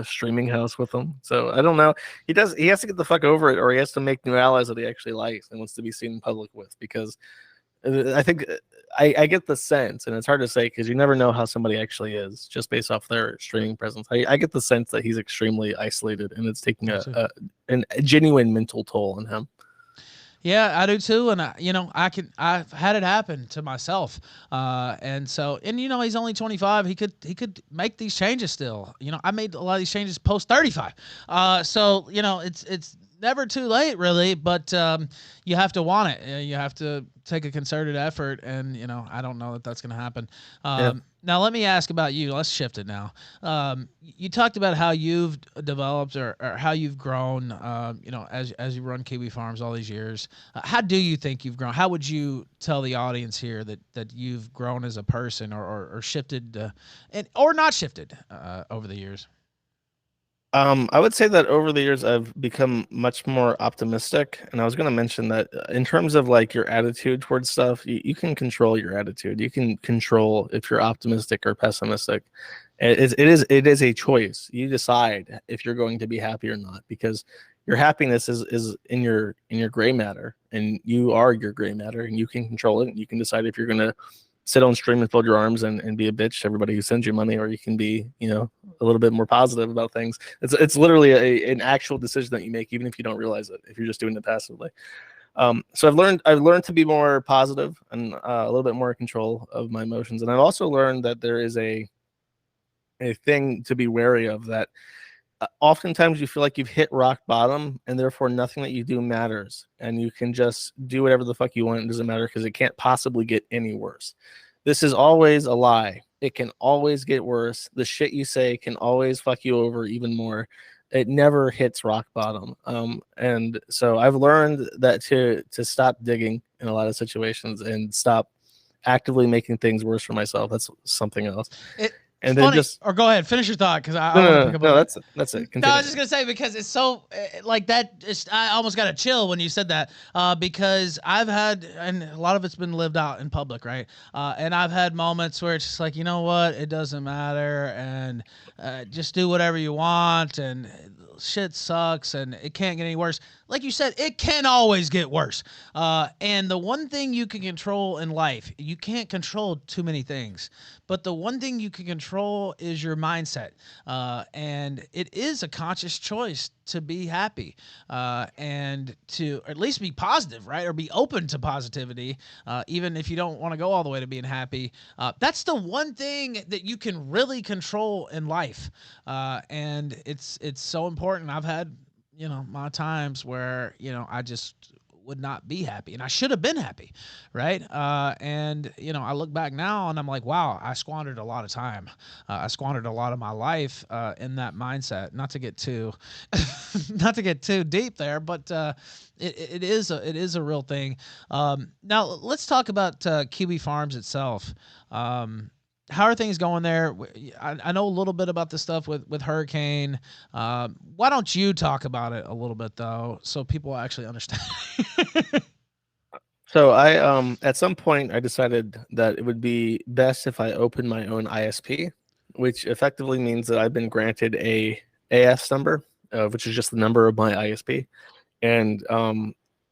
streaming house with them. So I don't know. He has to get the fuck over it, or he has to make new allies that he actually likes and wants to be seen in public with. Because I think I get the sense, and it's hard to say because you never know how somebody actually is just based off their streaming presence. I get the sense that he's extremely isolated, and it's taking a genuine mental toll on him. Yeah, I do too, and I've had it happen to myself, and so, and he's only 25. He could make these changes still. I made a lot of these changes post 35. So it's never too late really, but you have to want it. You have to take a concerted effort, and I don't know that that's going to happen. Yeah. Now let me ask about you. Let's shift it now. You talked about how you've developed or how you've grown. As you run Kiwi Farms all these years. How do you think you've grown? How would you tell the audience here that you've grown as a person or shifted, or not shifted over the years? I would say that over the years I've become much more optimistic, and I was going to mention that in terms of like your attitude towards stuff, you can control your attitude. You can control if you're optimistic or pessimistic. It is a choice. You decide if you're going to be happy or not, because your happiness is in your gray matter, and you are your gray matter, and you can control it. You can decide if you're going to sit on stream and fold your arms and be a bitch to everybody who sends you money, or you can be, a little bit more positive about things. It's literally an actual decision that you make, even if you don't realize it, if you're just doing it passively. So I've learned to be more positive and a little bit more in control of my emotions. And I've also learned that there is a thing to be wary of, that oftentimes you feel like you've hit rock bottom, and therefore nothing that you do matters, and you can just do whatever the fuck you want. It doesn't matter because it can't possibly get any worse. This is always a lie. It can always get worse. The shit you say can always fuck you over even more. It never hits rock bottom. And so I've learned that to stop digging in a lot of situations and stop actively making things worse for myself. That's something else. And then just, or go ahead, finish your thought, because I want to pick up on that's it. Continue. No, I was just gonna say, because it's so like that. I almost got a chill when you said that, because I've had, and a lot of it's been lived out in public, right? And I've had moments where it's just like, you know what, it doesn't matter, and just do whatever you want, and shit sucks, and it can't get any worse. Like you said, it can always get worse. And the one thing you can control in life, you can't control too many things, but the one thing you can control is your mindset. And it is a conscious choice to be happy, and to at least be positive, right? Or be open to positivity, even if you don't want to go all the way to being happy. That's the one thing that you can really control in life. And it's so important. I've had, my times where, I just would not be happy, and I should have been happy, right? And I look back now and I'm like, wow, I squandered a lot of time. I squandered a lot of my life in that mindset. Not to get too, not to get too deep there, but it is a real thing. Now let's talk about Kiwi Farms itself. How are things going there? I know a little bit about the stuff with Hurricane. Why don't you talk about it a little bit, though, so people actually understand? So I at some point I decided that it would be best if I opened my own ISP, which effectively means that I've been granted a AS number, which is just the number of my ISP, and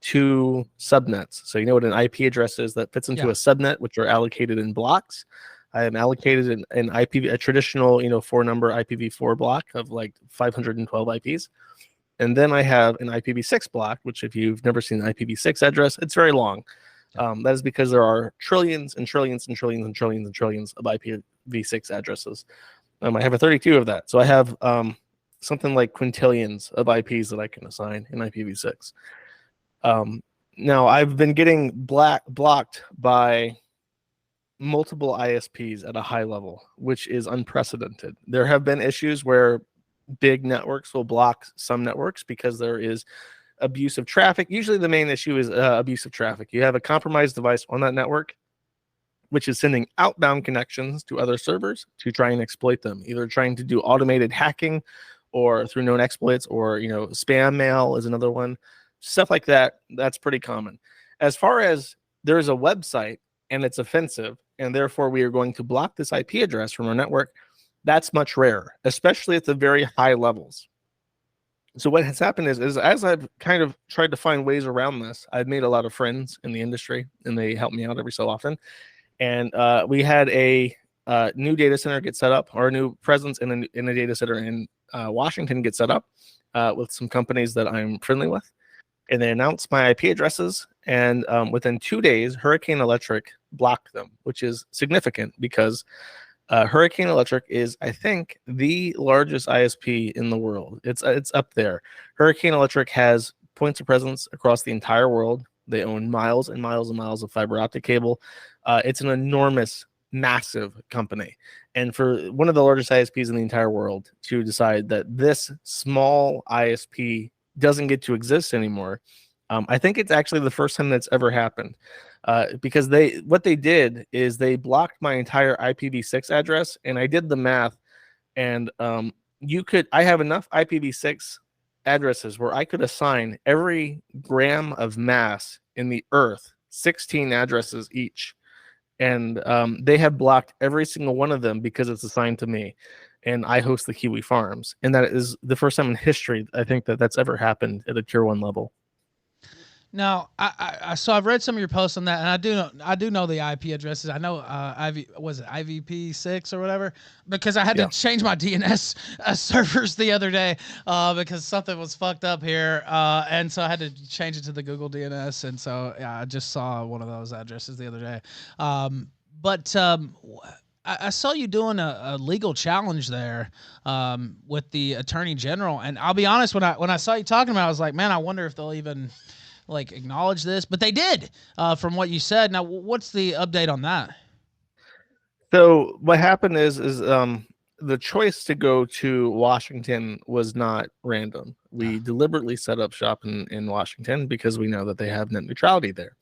two subnets. So you know what an IP address is that fits into Yeah. a subnet, which are allocated in blocks. I am allocated an IPv, a traditional, 4-number IPv4 block of like 512 IPs. And then I have an IPv6 block, which if you've never seen an IPv6 address, it's very long. That is because there are trillions and trillions and trillions and trillions and trillions of IPv6 addresses. I have a 32 of that. So I have something like quintillions of IPs that I can assign in IPv6. Now, I've been getting blocked by multiple ISPs at a high level, which is unprecedented. There have been issues where big networks will block some networks because there is abuse of traffic. Usually the main issue is abuse of traffic. You have a compromised device on that network, which is sending outbound connections to other servers to try and exploit them, either trying to do automated hacking or through known exploits, or spam mail is another one. Stuff like that, that's pretty common. As far as there's a website and it's offensive, and therefore we are going to block this IP address from our network, that's much rarer, especially at the very high levels. So what has happened is as I've kind of tried to find ways around this, I've made a lot of friends in the industry, and they help me out every so often. And we had a new data center get set up, or a new presence in a data center in Washington get set up with some companies that I'm friendly with. And they announced my IP addresses, and within 2 days, Hurricane Electric blocked them, which is significant because Hurricane Electric is, I think, the largest ISP in the world. It's up there. Hurricane Electric has points of presence across the entire world. They own miles and miles and miles of fiber optic cable. It's an enormous, massive company. And for one of the largest ISPs in the entire world to decide that this small ISP doesn't get to exist anymore, I think it's actually the first time that's ever happened. Because what they did is they blocked my entire IPv6 address, and I did the math, and I have enough IPv6 addresses where I could assign every gram of mass in the earth 16 addresses each, and they have blocked every single one of them because it's assigned to me, and I host the Kiwi Farms, and that is the first time in history I think that's ever happened at a tier 1 level. Now, so I've read some of your posts on that, and I do know the IP addresses. I know was it IVP6 or whatever, because I had to change my DNS servers the other day because something was fucked up here, and so I had to change it to the Google DNS, and so I just saw one of those addresses the other day. But I saw you doing a legal challenge there with the Attorney General, and I'll be honest, when I saw you talking about it, I was like, man, I wonder if they'll even acknowledge this, but they did, from what you said. Now, what's the update on that? So what happened is the choice to go to Washington was not random. We deliberately set up shop in Washington because we know that they have net neutrality there.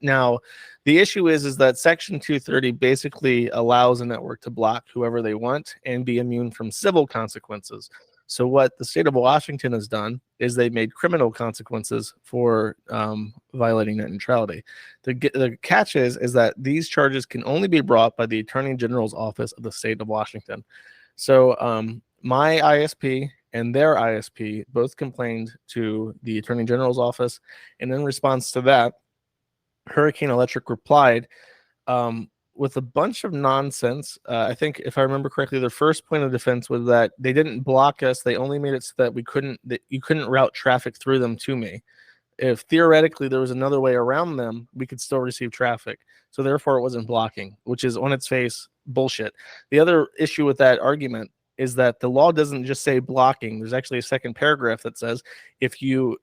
Now, the issue is that Section 230 basically allows a network to block whoever they want and be immune from civil consequences. So what the state of Washington has done is they've made criminal consequences for violating net neutrality. The catch is that these charges can only be brought by the Attorney General's office of the state of Washington. So my ISP and their ISP both complained to the Attorney General's office, and in response to that, Hurricane Electric replied with a bunch of nonsense. I think, if I remember correctly, their first point of defense was that they didn't block us. They only made it so that you couldn't route traffic through them to me. If theoretically there was another way around them, we could still receive traffic. So therefore, it wasn't blocking, which is on its face bullshit. The other issue with that argument is that the law doesn't just say blocking. There's actually a second paragraph that says if you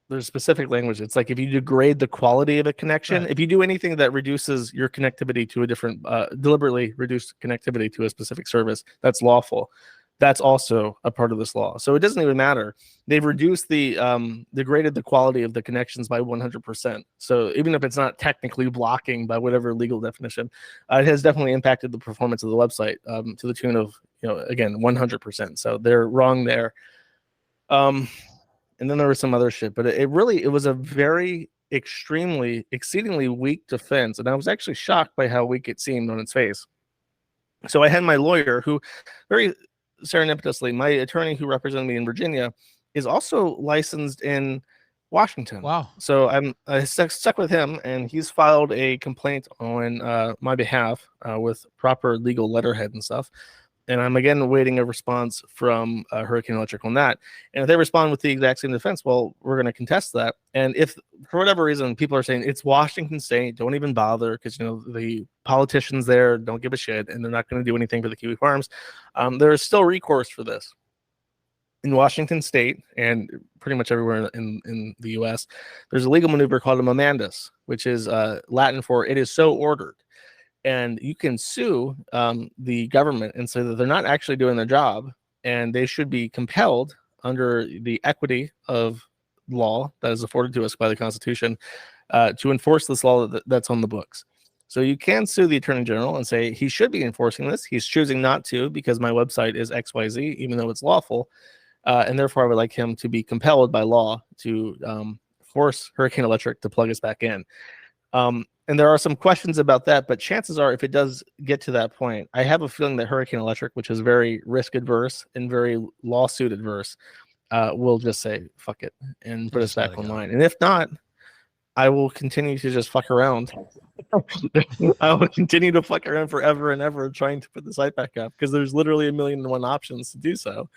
there's specific language. It's like if you degrade the quality of a connection, right. If you do anything that reduces your connectivity to a different, deliberately reduced connectivity to a specific service, that's lawful. That's also a part of this law. So it doesn't even matter. They've reduced degraded the quality of the connections by 100%. So even if it's not technically blocking by whatever legal definition, it has definitely impacted the performance of the website to the tune of, again, 100%. So they're wrong there. And then there was some other shit, but it was a very exceedingly weak defense, and I was actually shocked by how weak it seemed on its face. So I had my lawyer, who very serendipitously, my attorney who represented me in Virginia, is also licensed in Washington. Wow. So I stuck with him, and he's filed a complaint on my behalf with proper legal letterhead and stuff. And I'm again awaiting a response from Hurricane Electric on that. And if they respond with the exact same defense, well, we're going to contest that. And if for whatever reason people are saying it's Washington State, don't even bother, because the politicians there don't give a shit and they're not going to do anything for the kiwi farms, there is still recourse for this. In Washington State and pretty much everywhere in the U.S., there's a legal maneuver called a memandus, which is Latin for "it is so ordered." And you can sue the government and say that they're not actually doing their job, and they should be compelled under the equity of law that is afforded to us by the Constitution to enforce this law that's on the books. So you can sue the Attorney General and say he should be enforcing this. He's choosing not to because my website is XYZ, even though it's lawful. And therefore, I would like him to be compelled by law to force Hurricane Electric to plug us back in. And there are some questions about that, but chances are, if it does get to that point, I have a feeling that Hurricane Electric, which is very risk adverse and very lawsuit adverse, will just say fuck it and put us back online. And if not, I will continue to just fuck around. I will continue to fuck around forever and ever trying to put the site back up, because there's literally 1,000,001 options to do so.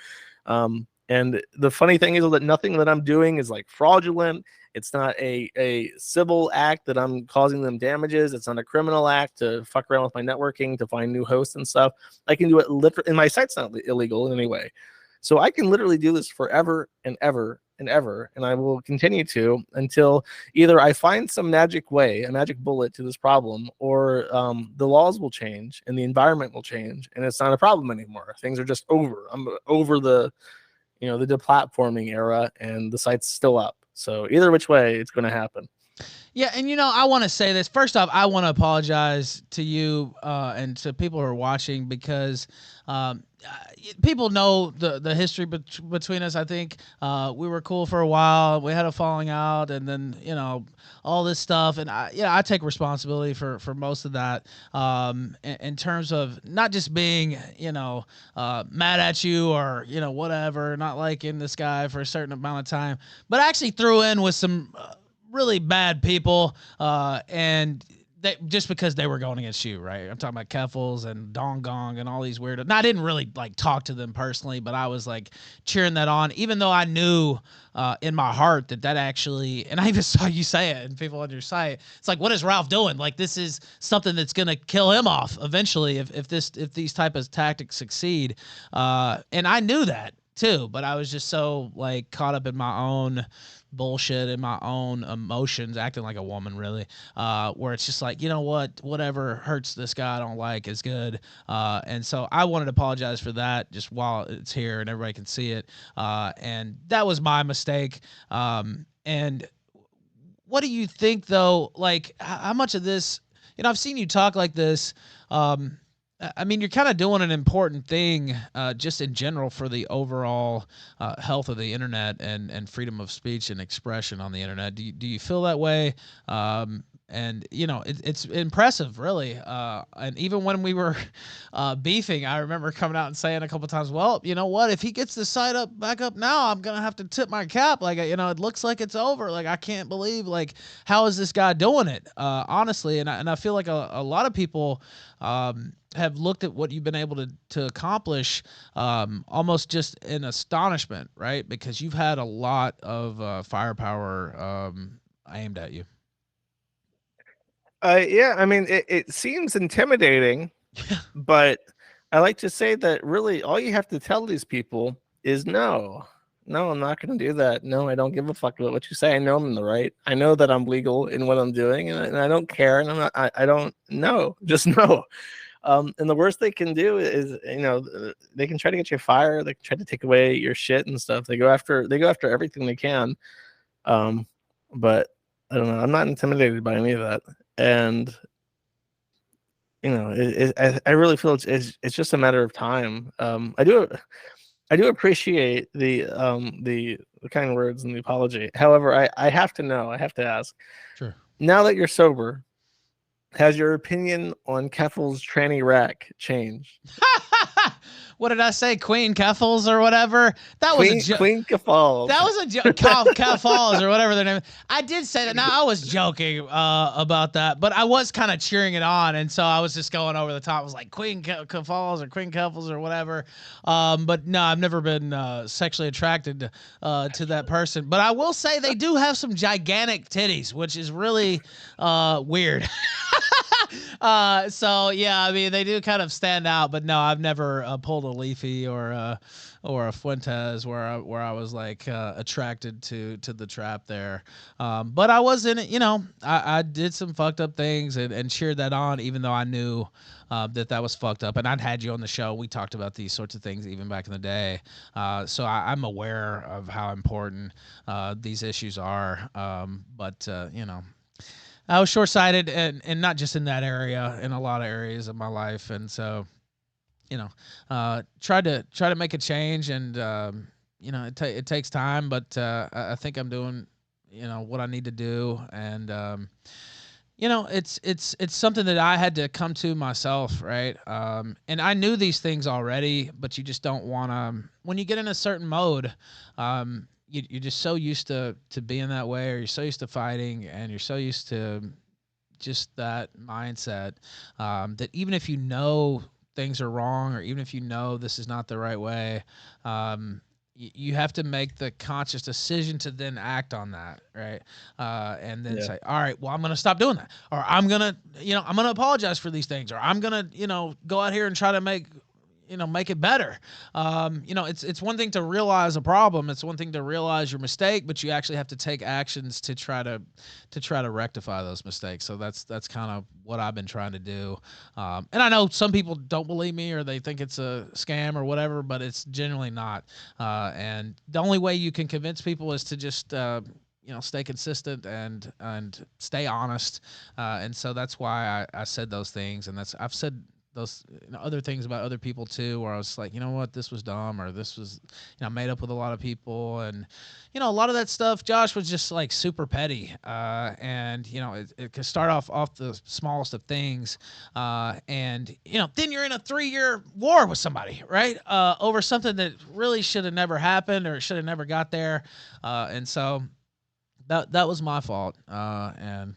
And the funny thing is that nothing that I'm doing is like fraudulent. It's not a civil act that I'm causing them damages. It's not a criminal act to fuck around with my networking to find new hosts and stuff. I can do it literally, and my site's not illegal in any way. So I can literally do this forever and ever and ever, and I will continue to until either I find some magic way, a magic bullet to this problem, or the laws will change and the environment will change, and it's not a problem anymore. Things are just over. I'm over the deplatforming era, and the site's still up. So either which way, it's going to happen. Yeah, and I want to say this. First off, I want to apologize to you and to people who are watching, because people know the history between us. I think we were cool for a while. We had a falling out, and then all this stuff. And I take responsibility for most of that. In terms of not just being mad at you or whatever, not liking this guy for a certain amount of time, but I actually threw in with some really bad people, and they, just because they were going against you, right? I'm talking about Keffels and Dong Gong and all these weirdos. Now, I didn't really like talk to them personally, but I was like cheering that on, even though I knew in my heart that actually, and I even saw you say it and people on your site. It's like, what is Ralph doing? Like, this is something that's gonna kill him off eventually if these type of tactics succeed. And I knew that too, but I was just so like caught up in my own bullshit and my own emotions, acting like a woman, really, where it's just like, whatever hurts this guy I don't like is good. And so I wanted to apologize for that just while it's here and everybody can see it. And that was my mistake. And what do you think, though? Like, how much of this, I've seen you talk like this. I mean, you're kind of doing an important thing just in general for the overall health of the internet and freedom of speech and expression on the internet. Do you feel that way? And it's impressive, really. And even when we were beefing, I remember coming out and saying a couple of times, well, you know what? If he gets the site back up now, I'm gonna have to tip my cap. Like, it looks like it's over. Like, I can't believe, like, how is this guy doing it? Honestly, and I feel like a lot of people have looked at what you've been able to accomplish almost just in astonishment, right? Because you've had a lot of firepower aimed at you. Yeah, I mean, it seems intimidating, but I like to say that really all you have to tell these people is no, I'm not going to do that. No, I don't give a fuck about what you say. I know I'm in the right. I know that I'm legal in what I'm doing, and I don't care. And I don't know, just know. And the worst they can do is, they can try to get you fired. They can try to take away your shit and stuff. They go after everything they can. But I don't know. I'm not intimidated by any of that. And I really feel it's just a matter of time. I do appreciate the kind words and the apology. However, I have to know, I have to ask, Sure. now that you're sober, has your opinion on Keffel's tranny rack changed? What did I say? Queen Keffels or whatever? That was a joke. Queen Kefals. That was a joke. Cal Falls or whatever their name is. I did say that. Now, I was joking about that, but I was kind of cheering it on. And so I was just going over the top. I was like Queen Falls or Queen Keffels or whatever. But no, I've never been sexually attracted to that person. But I will say they do have some gigantic titties, which is really weird. So yeah, I mean they do kind of stand out, but no, I've never pulled a Leafy or a Fuentes where I was like attracted to the trap there. But I was in it, I did some fucked up things and cheered that on, even though I knew that was fucked up. And I'd had you on the show. We talked about these sorts of things even back in the day. So I'm aware of how important these issues are. But I was short sighted and not just in that area, in a lot of areas of my life. And so, try to make a change and, it takes time, but, I think I'm doing, what I need to do. And, it's something that I had to come to myself. Right. And I knew these things already, but you just don't want to, when you get in a certain mode, you're just so used to being that way, or you're so used to fighting, and you're so used to just that mindset, that even if you know things are wrong, or even if you know this is not the right way, you have to make the conscious decision to then act on that, right? And then say, all right, well, I'm going to stop doing that, or I'm going to, I'm going to apologize for these things, or I'm going to, go out here and try to make it better. It's one thing to realize a problem. It's one thing to realize your mistake, but you actually have to take actions to try to rectify those mistakes. So that's kind of what I've been trying to do. And I know some people don't believe me, or they think it's a scam or whatever, but it's generally not. And the only way you can convince people is to just, stay consistent and stay honest. And so that's why I said those things. And I've said those other things about other people too, where I was like, you know what, this was dumb, or this was, made up with a lot of people. And, a lot of that stuff, Josh, was just like super petty. And, it could start off the smallest of things. And, then you're in a 3-year war with somebody, right? Over something that really should have never happened, or should have never got there. And so that was my fault. And,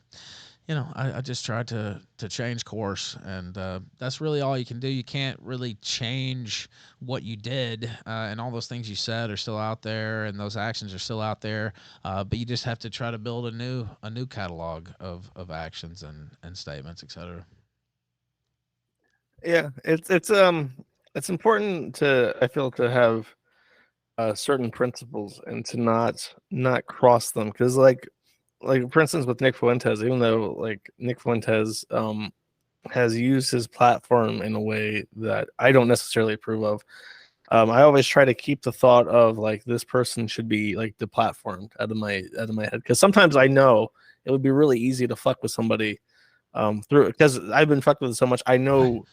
I just tried to change course, and that's really all you can do. You can't really change what you did, and all those things you said are still out there, and those actions are still out there. But you just have to try to build a new catalog of actions and statements, etc. Yeah, it's important to, I feel, to have certain principles and to not cross them, because like for instance with Nick Fuentes, even though like Nick Fuentes has used his platform in a way that I don't necessarily approve of, I always try to keep the thought of like this person should be like deplatformed out of my head, because sometimes I know it would be really easy to fuck with somebody through, because I've been fucked with so much. I know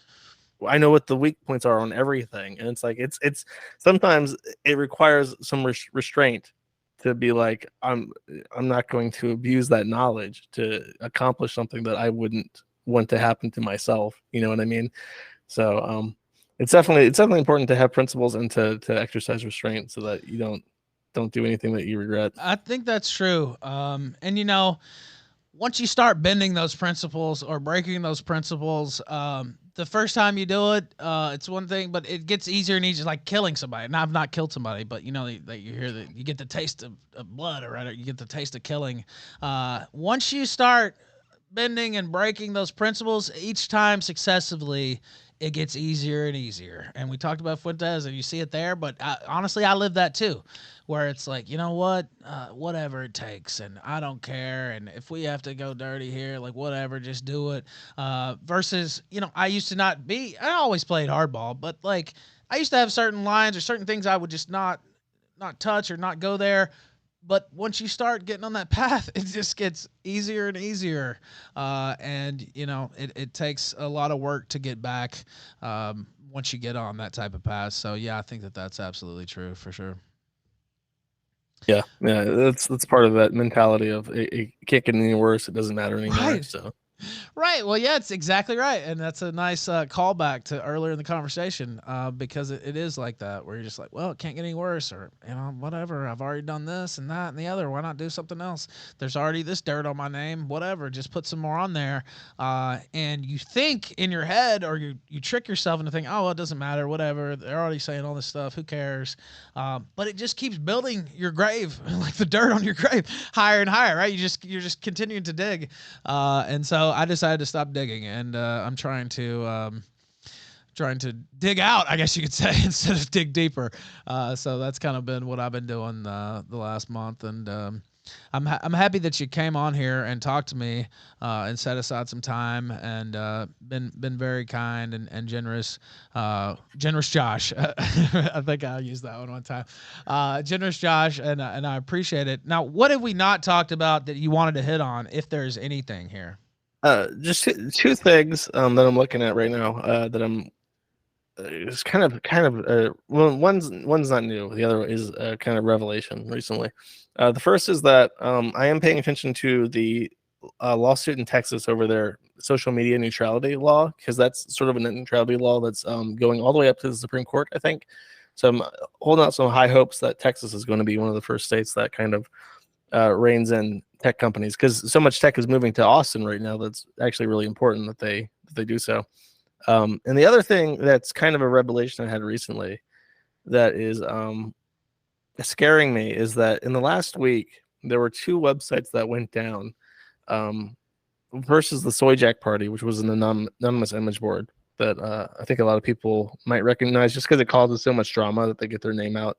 what the weak points are on everything, and it's like it's sometimes it requires some restraint to be like, I'm not going to abuse that knowledge to accomplish something that I wouldn't want to happen to myself. You know what I mean? So it's definitely important to have principles and to exercise restraint, so that you don't do anything that you regret. I think that's true. And once you start bending those principles or breaking those principles, the first time you do it, it's one thing, but it gets easier and easier, like killing somebody. And I've not killed somebody, but that you hear that you get the taste of blood, or you get the taste of killing. Once you start bending and breaking those principles each time successively, it gets easier and easier. And we talked about Fuentes, and you see it there. But honestly, I live that too, where it's like, you know what, whatever it takes, and I don't care. And if we have to go dirty here, like whatever, just do it. Versus, I used to not be. I always played hardball, but like I used to have certain lines or certain things I would just not touch or not go there. But once you start getting on that path, it just gets easier and easier. And it takes a lot of work to get back once you get on that type of path. So yeah, I think that's absolutely true for sure. Yeah, that's part of that mentality of it can't get any worse. It doesn't matter anymore. Right. So Right. Well, yeah, it's exactly right, and that's a nice callback to earlier in the conversation, because it is like that, where you're just like, well, it can't get any worse, or whatever. I've already done this and that and the other. Why not do something else? There's already this dirt on my name. Whatever. Just put some more on there, and you think in your head, or you trick yourself into thinking, oh, well, it doesn't matter. Whatever. They're already saying all this stuff. Who cares? But it just keeps building your grave, like the dirt on your grave, higher and higher. Right. You're just continuing to dig. And so I decided to stop digging, and I'm trying to dig out, I guess you could say, instead of dig deeper. So that's kind of been what I've been doing the last month, and I'm happy that you came on here and talked to me, and set aside some time, and been very kind and generous. Generous Josh. I think I used that one time. Generous Josh, and I appreciate it. Now, what have we not talked about that you wanted to hit on, if there's anything here? just two things that I'm looking at right now that I'm it's kind of well, one's not new. The other is kind of revelation recently. The first is that I am paying attention to the lawsuit in Texas over their social media neutrality law, because that's sort of a net neutrality law that's going all the way up to the Supreme Court, I think. So I'm holding out some high hopes that Texas is going to be one of the first states that kind of reins in tech companies, because so much tech is moving to Austin right now. That's actually really important that they do so. And the other thing that's kind of a revelation I had recently that is scaring me is that in the last week there were two websites that went down, um, versus the Soy Jack Party, which was an anonymous image board that I think a lot of people might recognize just because it causes so much drama that they get their name out.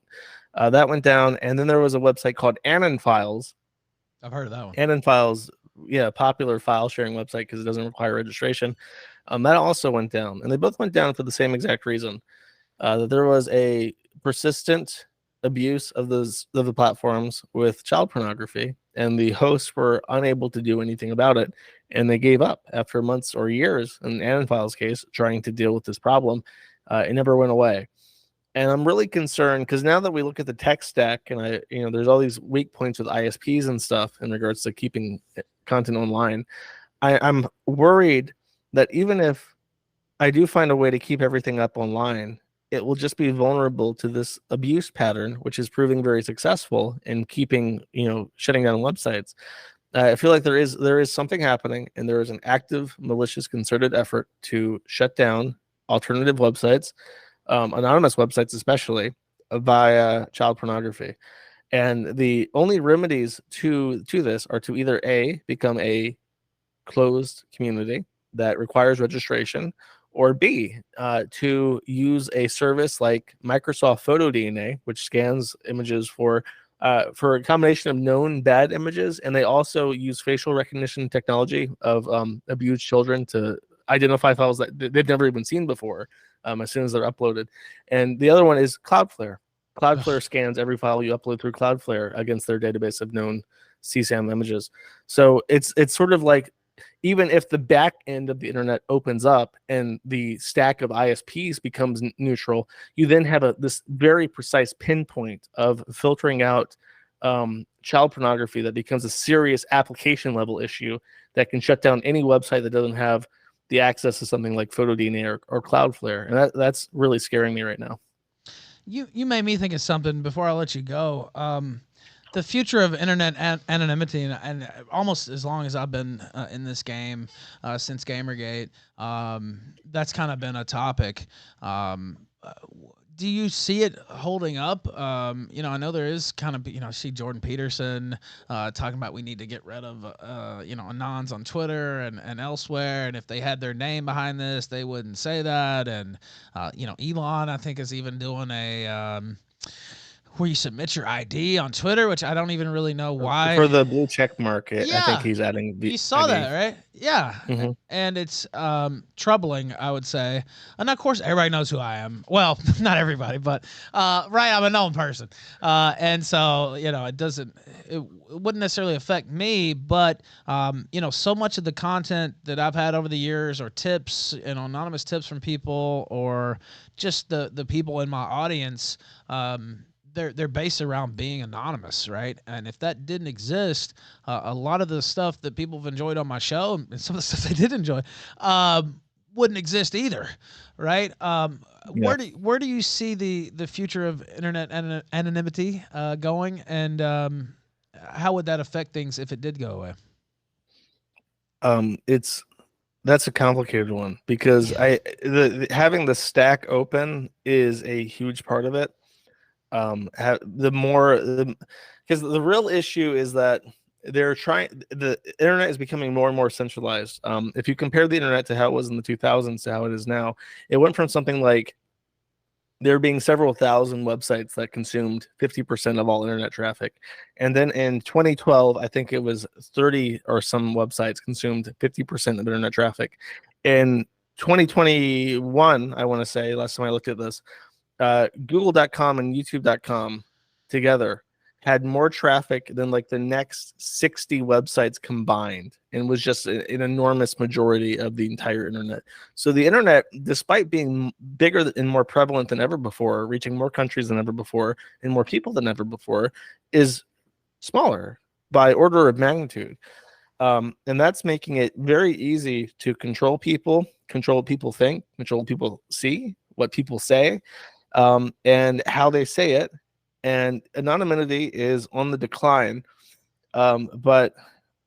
That went down, and then there was a website called Anon Files. I've heard of that one. Anon Files, yeah, popular file sharing website because it doesn't require registration. That also went down, and they both went down for the same exact reason, that there was a persistent abuse of the platforms with child pornography, and the hosts were unable to do anything about it, and they gave up after months or years. In Anon Files' case, trying to deal with this problem, it never went away. And I'm really concerned because now that we look at the tech stack, and there's all these weak points with ISPs and stuff in regards to keeping content online. I'm worried that even if I do find a way to keep everything up online, it will just be vulnerable to this abuse pattern, which is proving very successful in keeping, shutting down websites. I feel like there is something happening, and there is an active, malicious, concerted effort to shut down alternative websites, anonymous websites especially, via child pornography. And the only remedies to this are to either become a closed community that requires registration, or B, to use a service like Microsoft Photo DNA, which scans images for a combination of known bad images, and they also use facial recognition technology of abused children to identify files that they've never even seen before, as soon as they're uploaded. And the other one is Cloudflare. Cloudflare scans every file you upload through Cloudflare against their database of known CSAM images. So it's sort of like, even if the back end of the internet opens up and the stack of ISPs becomes neutral, you then have this very precise pinpoint of filtering out child pornography that becomes a serious application level issue that can shut down any website that doesn't have the access to something like PhotoDNA or Cloudflare. And that's really scaring me right now. You made me think of something before I let you go. The future of internet anonymity, and almost as long as I've been in this game, since Gamergate, that's kind of been a topic. Do you see it holding up? I know there is kind of, see Jordan Peterson talking about we need to get rid of, anons on Twitter and elsewhere. And if they had their name behind this, they wouldn't say that. And, Elon, I think, is even doing where you submit your ID on Twitter, which I don't even really know why. For the blue check market, I think Yeah, he's adding the you saw ID. that, right? Yeah. Mhm. And it's troubling, I would say. And of course, everybody knows who I am. Well, not everybody, but right, I'm a known person. And so, it wouldn't necessarily affect me, but, so much of the content that I've had over the years, or tips, anonymous tips from people, or just the people in my audience, they're based around being anonymous, right? And if that didn't exist, a lot of the stuff that people have enjoyed on my show and some of the stuff they did enjoy wouldn't exist either, right? Yeah. Where do you see the future of internet anonymity going, and how would that affect things if it did go away? It's That's a complicated one because having the stack open is a huge part of it. Because the real issue is that the internet is becoming more and more centralized. If you compare the internet to how it was in the 2000s to how it is now, it went from something like there being several thousand websites that consumed 50% of all internet traffic. And then in 2012, I think it was 30 or some websites consumed 50% of internet traffic. In 2021, I want to say, last time I looked at this, Google.com and YouTube.com together had more traffic than like the next 60 websites combined, and was just an enormous majority of the entire internet. So the internet, despite being bigger and more prevalent than ever before, reaching more countries than ever before and more people than ever before, is smaller by order of magnitude. And that's making it very easy to control people think, control what people see, what people say, and how they say it. And anonymity is on the decline. But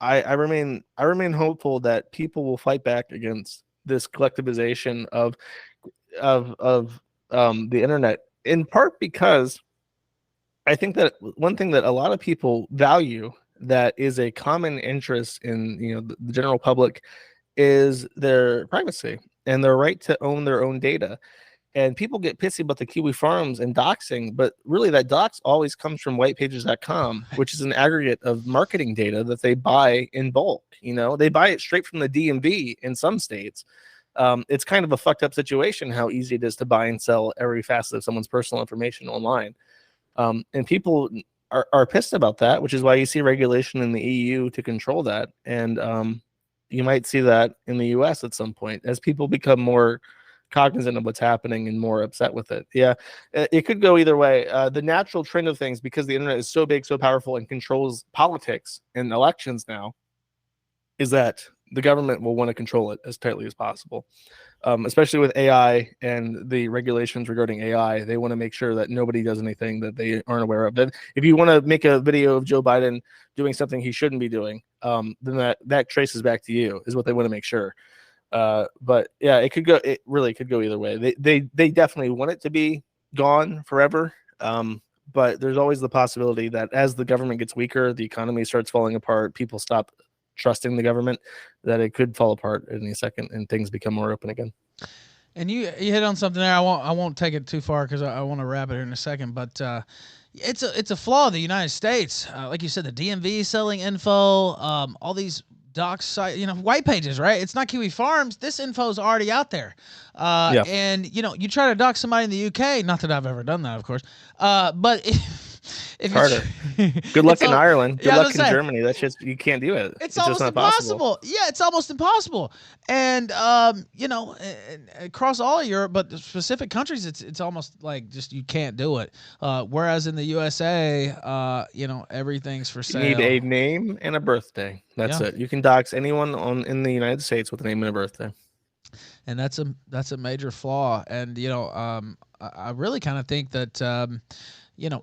I remain hopeful that people will fight back against this collectivization of the internet, in part because I think that one thing that a lot of people value that is a common interest in the general public is their privacy and their right to own their own data. And people get pissy about the Kiwi Farms and doxing, but really that dox always comes from whitepages.com, which is an aggregate of marketing data that they buy in bulk. They buy it straight from the DMV in some states. It's kind of a fucked up situation how easy it is to buy and sell every facet of someone's personal information online. And people are pissed about that, which is why you see regulation in the EU to control that. And you might see that in the US at some point as people become more cognizant of what's happening and more upset with it. Yeah, it could go either way. The natural trend of things, because the internet is so big, so powerful, and controls politics and elections now, is that the government will want to control it as tightly as possible. Especially with AI and the regulations regarding AI, they want to make sure that nobody does anything that they aren't aware of. If you want to make a video of Joe Biden doing something he shouldn't be doing, then that traces back to you, is what they want to make sure. But yeah, it really could go either way. They definitely want it to be gone forever. But there's always the possibility that as the government gets weaker, the economy starts falling apart, people stop trusting the government, that it could fall apart in a second and things become more open again. And you hit on something there. I won't take it too far because I want to wrap it here in a second. But it's a flaw of the United States. Like you said, the DMV selling info, all these docs site, white pages, right? It's not Kiwi Farms. This info is already out there. Yeah. And you try to dox somebody in the UK. Not that I've ever done that, of course. But if Harder. Good luck in Ireland. Good luck in Germany. That's just, you can't do it. It's almost just not impossible. possible. Yeah, it's almost impossible. And across all of Europe, but the specific countries, it's almost like just you can't do it. Whereas in the USA, everything's for sale. You need a name and a birthday. That's it. You can dox anyone in the United States with a name and a birthday. And that's a major flaw. And I really kind of think that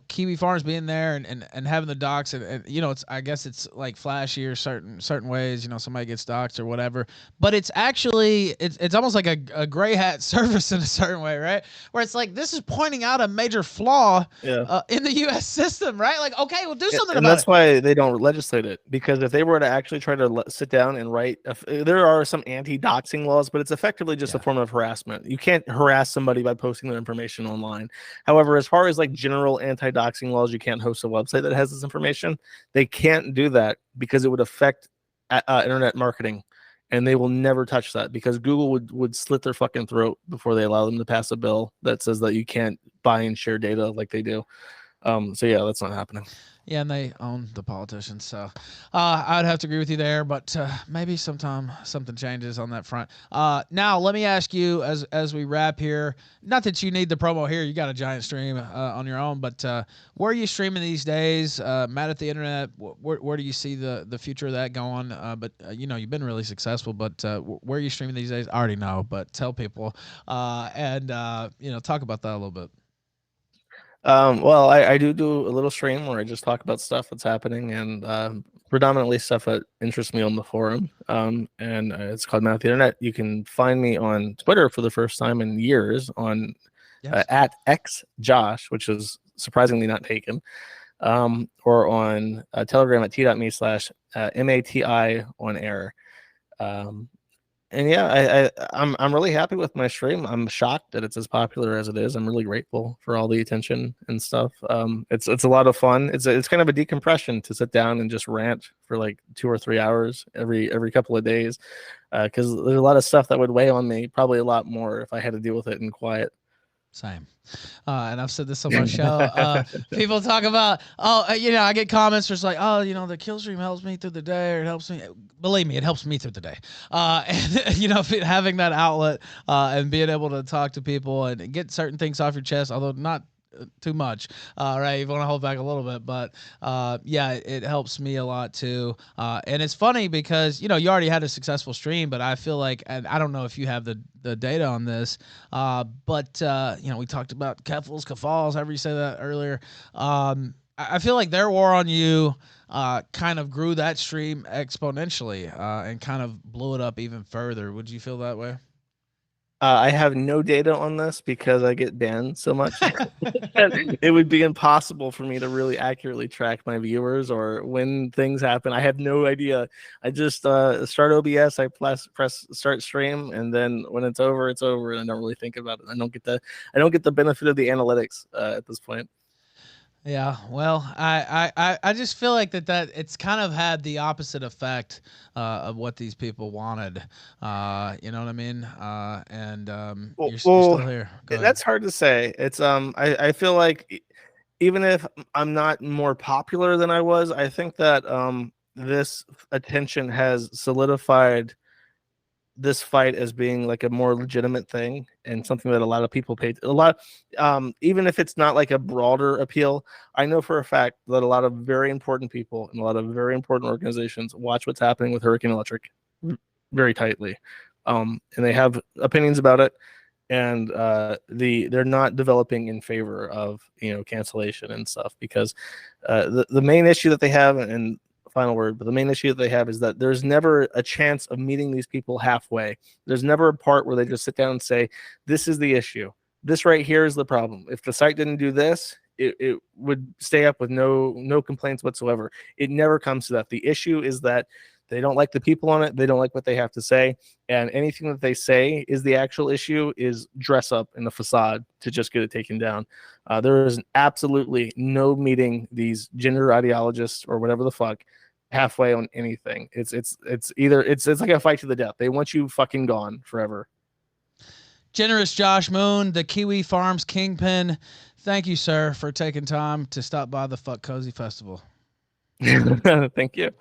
Kiwi Farms being there and having the docs and it's, I guess it's like flashy or certain ways, somebody gets doxed or whatever, but it's actually, it's almost like a gray hat service in a certain way, right? Where it's like, this is pointing out a major flaw in the U.S. system, right? Like, okay, we'll do something about it. And that's why they don't legislate it, because if they were to actually try to sit down and write, there are some anti-doxing laws, but it's effectively just a form of harassment. You can't harass somebody by posting their information online. However, as far as like general anti-doxing laws, you can't host a website that has this information. They can't do that because it would affect internet marketing, and they will never touch that because Google would slit their fucking throat before they allow them to pass a bill that says that you can't buy and share data like they do. So yeah, that's not happening. Yeah, and they own the politicians, so I'd have to agree with you there. But maybe sometime something changes on that front. Now, let me ask you as we wrap here. Not that you need the promo here; you got a giant stream on your own. But where are you streaming these days? Mad at the internet. Where do you see the future of that going? But you know, you've been really successful. But where are you streaming these days? I already know, but tell people and you know, talk about that a little bit. Well, I do a little stream where I just talk about stuff that's happening and predominantly stuff that interests me on the forum. And it's called Mouth the Internet. You can find me on Twitter for the first time in years on Yes. at xjosh, which is surprisingly not taken, or on Telegram at t.me/mati on air. And yeah, I'm really happy with my stream. I'm shocked that it's as popular as it is. I'm really grateful for all the attention and stuff. It's a lot of fun. It's kind of a decompression to sit down and just rant for like 2 or 3 hours every couple of days, because there's a lot of stuff that would weigh on me, probably a lot more if I had to deal with it in quiet. Same. And I've said this on my show. People talk about, oh, you know, I get comments just like, oh, you know, the Killstream helps me through the day, or it helps me. Believe me, it helps me through the day. And you know, having that outlet and being able to talk to people and get certain things off your chest, although not too much, right? You want to hold back a little bit, but yeah, it helps me a lot too. And it's funny because you know you already had a successful stream, but I feel like, and I don't know if you have the data on this, but you know we talked about Keffals, Kafals, however you say that earlier. I feel like their war on you kind of grew that stream exponentially and kind of blew it up even further. Would you feel that way? I have no data on this because I get banned so much. It would be impossible for me to really accurately track my viewers or when things happen. I have no idea. I just start OBS, I press start stream, and then when it's over, and I don't really think about it. I don't get the benefit of the analytics at this point. Yeah, well, I just feel like that it's kind of had the opposite effect of what these people wanted. You know what I mean? And you're still here. Go ahead. That's hard to say. It's I feel like even if I'm not more popular than I was, I think that this attention has solidified this fight as being like a more legitimate thing and something that a lot of people pay a lot, even if it's not like a broader appeal. I know for a fact that a lot of very important people and a lot of very important organizations watch what's happening with Hurricane Electric very tightly, and they have opinions about it, and they're not developing in favor of, you know, cancellation and stuff, because the main issue that they have, and final word, but the main issue that they have is that there's never a chance of meeting these people halfway. There's never a part where they just sit down and say, this is the issue. This right here is the problem. If the site didn't do this, it would stay up with no complaints whatsoever. It never comes to that. The issue is that they don't like the people on it. They don't like what they have to say. And anything that they say is the actual issue is dress up in the facade to just get it taken down. There is absolutely no meeting these gender ideologists or whatever the fuck halfway on anything. It's like a fight to the death. They want you fucking gone forever. Generous Josh Moon, the Kiwi Farms Kingpin. Thank you, sir, for taking time to stop by the Fuck Cozy Festival. Thank you.